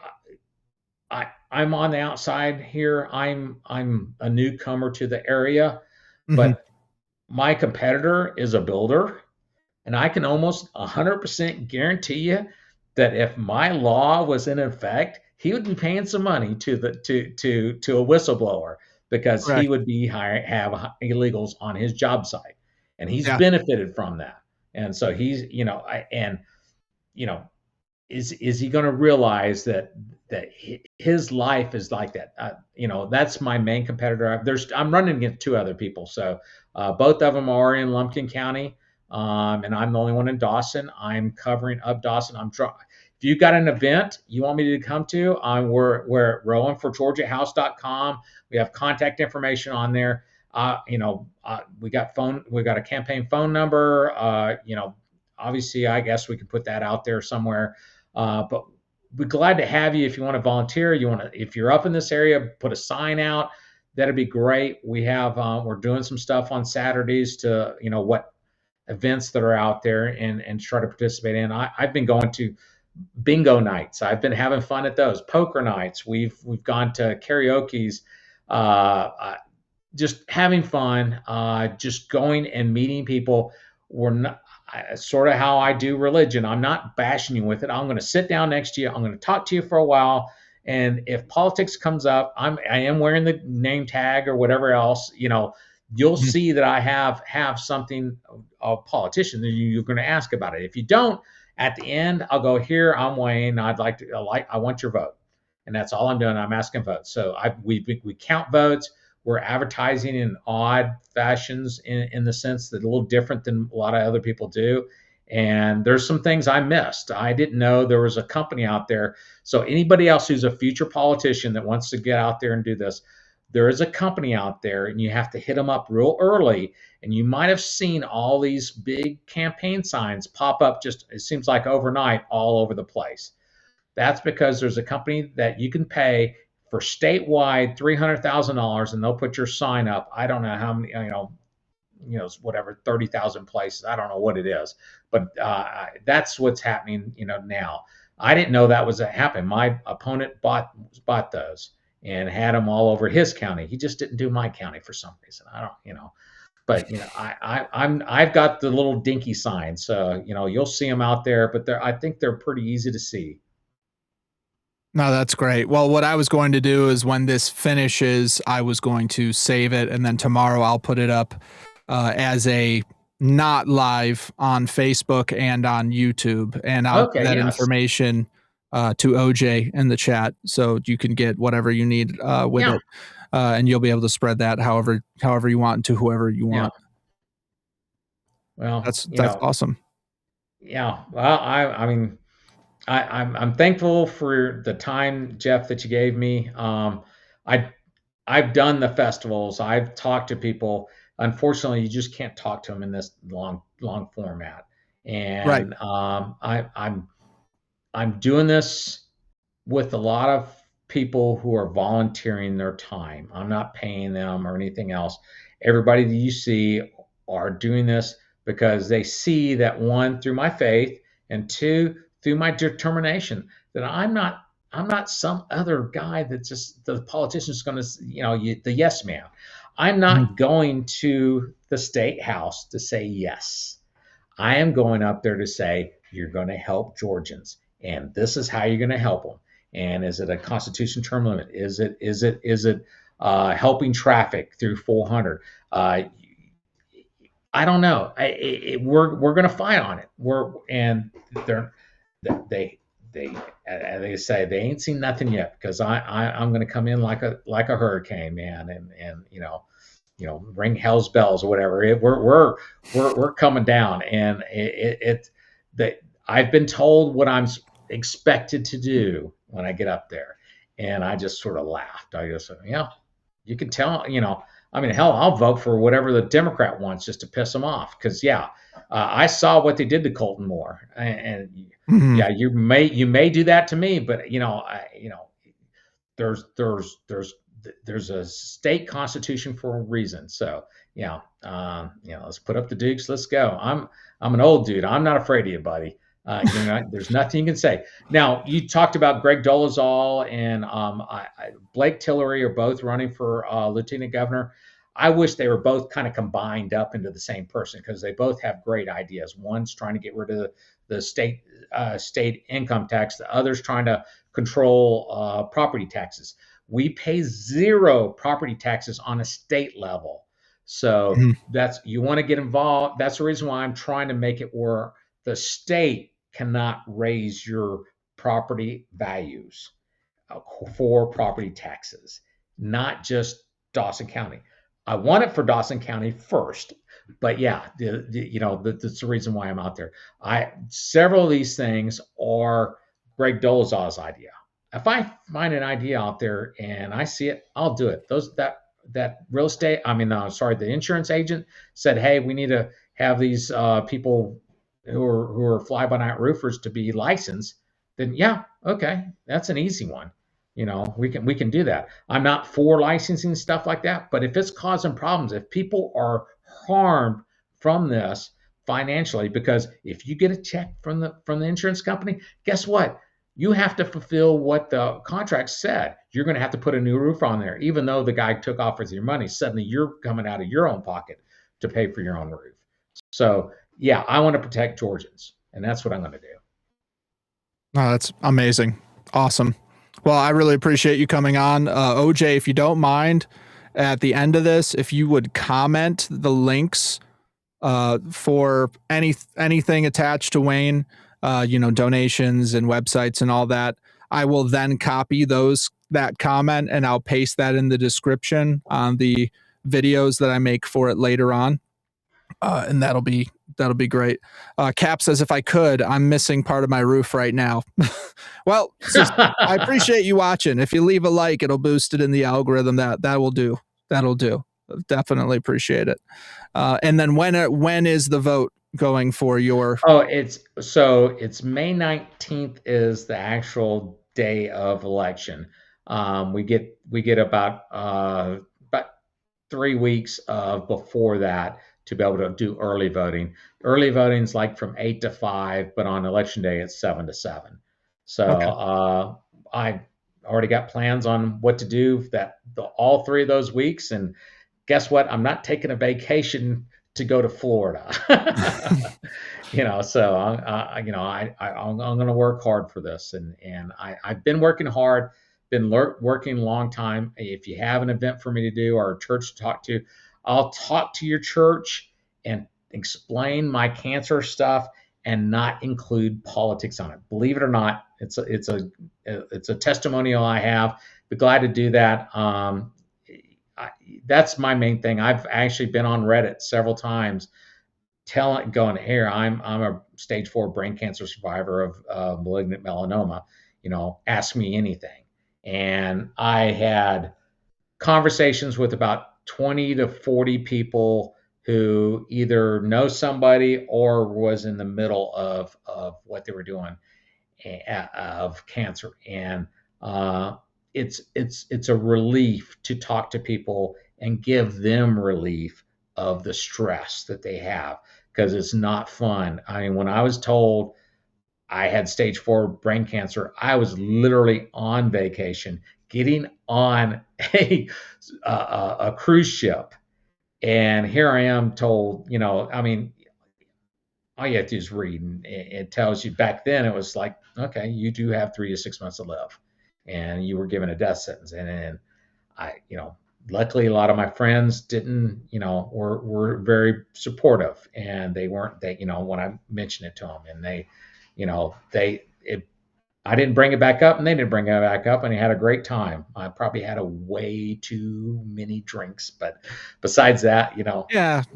[SPEAKER 2] I'm on the outside here. I'm a newcomer to the area, but my competitor is a builder, and I can almost 100% guarantee you that if my law was in effect, he would be paying some money to a whistleblower because he would be have illegals on his job site, and he's benefited from that. And so he's, is he going to realize that his life is like that? That's my main competitor. I'm running against 2 other people. So both of them are in Lumpkin County, and I'm the only one in Dawson. I'm covering up Dawson. If you've got an event you want me to come to, we're at rowanforgeorgiahouse.com. We have contact information on there. We got a campaign phone number. Obviously, I guess we can put that out there somewhere. But we're glad to have you if you want to volunteer. If you're up in this area, put a sign out. That'd be great. We have we're doing some stuff on Saturdays to what events that are out there and try to participate in. I've been going to bingo nights. I've been having fun at those. Poker nights. We've gone to karaoke's. Just having fun. Just going and meeting people. We're not. Sort of how I do religion. I'm not bashing you with it. I'm going to sit down next to you. I'm going to talk to you for a while. And if politics comes up, I am wearing the name tag or whatever else, you'll see that I have something, a politician that you're going to ask about it. If you don't, at the end, I'll go, here, I'm Wayne. I want your vote. And that's all I'm doing. I'm asking votes. So we count votes. We're advertising in odd fashions in the sense that a little different than a lot of other people do. And there's some things I missed. I didn't know there was a company out there. So anybody else who's a future politician that wants to get out there and do this, there is a company out there, and you have to hit them up real early. And you might have seen all these big campaign signs pop up just, it seems like overnight, all over the place. That's because there's a company that you can pay for statewide $300,000, and they'll put your sign up. I don't know how many, whatever, 30,000 places. I don't know what it is, but that's what's happening, now. I didn't know that was happening. My opponent bought those and had them all over his county. He just didn't do my county for some reason. I don't, but I've got the little dinky signs, so you'll see them out there, but I think they're pretty easy to see.
[SPEAKER 1] No, that's great. Well, what I was going to do is when this finishes, I was going to save it, and then tomorrow I'll put it up as a not live on Facebook and on YouTube, and I'll put that information to OJ in the chat, so you can get whatever you need with it, and you'll be able to spread that however you want to whoever you want.
[SPEAKER 2] Well,
[SPEAKER 1] that's awesome.
[SPEAKER 2] Yeah. Well, I mean, I'm thankful for the time, Jeff, that you gave me. I've done the festivals. I've talked to people. Unfortunately, you just can't talk to them in this long format. And I'm doing this with a lot of people who are volunteering their time. I'm not paying them or anything else. Everybody that you see are doing this because they see that, one, through my faith, and two, through my determination, that I'm not some other guy that just the politician's going to, the yes man. I'm not going to the state house to say yes. I am going up there to say, you're going to help Georgians, and this is how you're going to help them. And is it a Constitution term limit? Is it helping traffic through 400? I don't know. We're going to fight on it. They say they ain't seen nothing yet, because I'm going to come in like a hurricane, man, and ring hell's bells or whatever. We're coming down, and I've been told what I'm expected to do when I get up there, and I just sort of laughed. I just said, you can tell, I mean, hell, I'll vote for whatever the Democrat wants just to piss them off, because I saw what they did to Colton Moore, and you may do that to me, but there's a state constitution for a reason. So let's put up the dukes. Let's go. I'm an old dude. I'm not afraid of you, buddy. There's nothing you can say. Now, you talked about Greg Dolezal and Blake Tillery are both running for lieutenant governor. I wish they were both kind of combined up into the same person, because they both have great ideas. One's trying to get rid of the state income tax. The other's trying to control property taxes. We pay zero property taxes on a state level. So you want to get involved. That's the reason why I'm trying to make it where the state cannot raise your property values for property taxes, not just Dawson County. I want it for Dawson County first, but that's the reason why I'm out there. Several of these things are Greg Dolezal's idea. If I find an idea out there and I see it, I'll do it. That real estate, the insurance agent said, hey, we need to have these people who are fly-by-night roofers to be licensed. Then okay, that's an easy one. We can do that. I'm not for licensing stuff like that, but if it's causing problems, if people are harmed from this financially, because if you get a check from the insurance company, guess what? You have to fulfill what the contract said. You're going to have to put a new roof on there, even though the guy took off with your money. Suddenly, you're coming out of your own pocket to pay for your own roof. So, I want to protect Georgians, and that's what I'm going to do.
[SPEAKER 1] Oh, that's amazing. Awesome. Well, I really appreciate you coming on. OJ, if you don't mind, at the end of this, if you would comment the links for anything attached to Wayne, donations and websites and all that, I will then copy that comment and I'll paste that in the description on the videos that I make for it later on. And that'll be great. Cap says, if I could, I'm missing part of my roof right now. Well, I appreciate you watching. If you leave a like, it'll boost it in the algorithm. That will do. That'll do. Definitely appreciate it. And then when is the vote going for your?
[SPEAKER 2] Oh, it's May 19th is the actual day of election. We get about 3 weeks before that to be able to do early voting. Early voting is like from 8 to 5, but on election day it's 7 to 7. So okay. I already got plans on what to do all 3 of those weeks. And guess what? I'm not taking a vacation to go to Florida. So I'm going to work hard for this, and I've been working hard, working a long time. If you have an event for me to do or a church to talk to, I'll talk to your church and explain my cancer stuff and not include politics on it. Believe it or not, it's a testimonial I have. Be glad to do that. That's my main thing. I've actually been on Reddit several times going, here, I'm a stage 4 brain cancer survivor of malignant melanoma, ask me anything. And I had conversations with about 20 to 40 people who either know somebody or was in the middle of what they were doing of cancer. And it's a relief to talk to people and give them relief of the stress that they have, because it's not fun. I mean, when I was told I had stage 4 brain cancer, I was literally on vacation, getting on a cruise ship. And here I am told, I mean, all you have to do is read, and it tells you. Back then it was like, okay, you do have 3 to 6 months to live, and you were given a death sentence. And I, luckily a lot of my friends didn't, were very supportive, and they weren't, when I mentioned it to them, and I didn't bring it back up, and they didn't bring it back up, and I had a great time. I probably had a way too many drinks, but besides that,
[SPEAKER 1] no, you got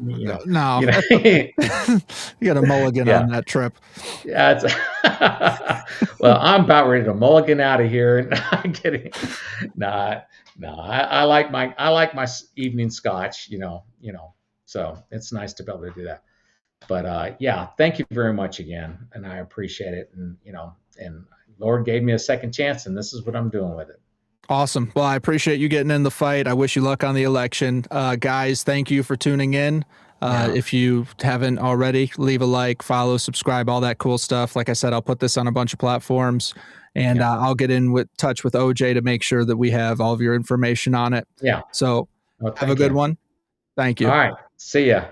[SPEAKER 1] a mulligan on that trip.
[SPEAKER 2] Yeah, well, I'm about ready to mulligan out of here. And I'm kidding. I like my evening scotch, so it's nice to be able to do that. But thank you very much again, and I appreciate it. And and Lord gave me a second chance, and this is what I'm doing with it.
[SPEAKER 1] Awesome. Well, I appreciate you getting in the fight. I wish you luck on the election. Guys, thank you for tuning in. If you haven't already, leave a like, follow, subscribe, all that cool stuff. Like I said, I'll put this on a bunch of platforms, and I'll get in touch with OJ to make sure that we have all of your information on it.
[SPEAKER 2] Yeah.
[SPEAKER 1] So have a good one. Thank you.
[SPEAKER 2] All right. See ya.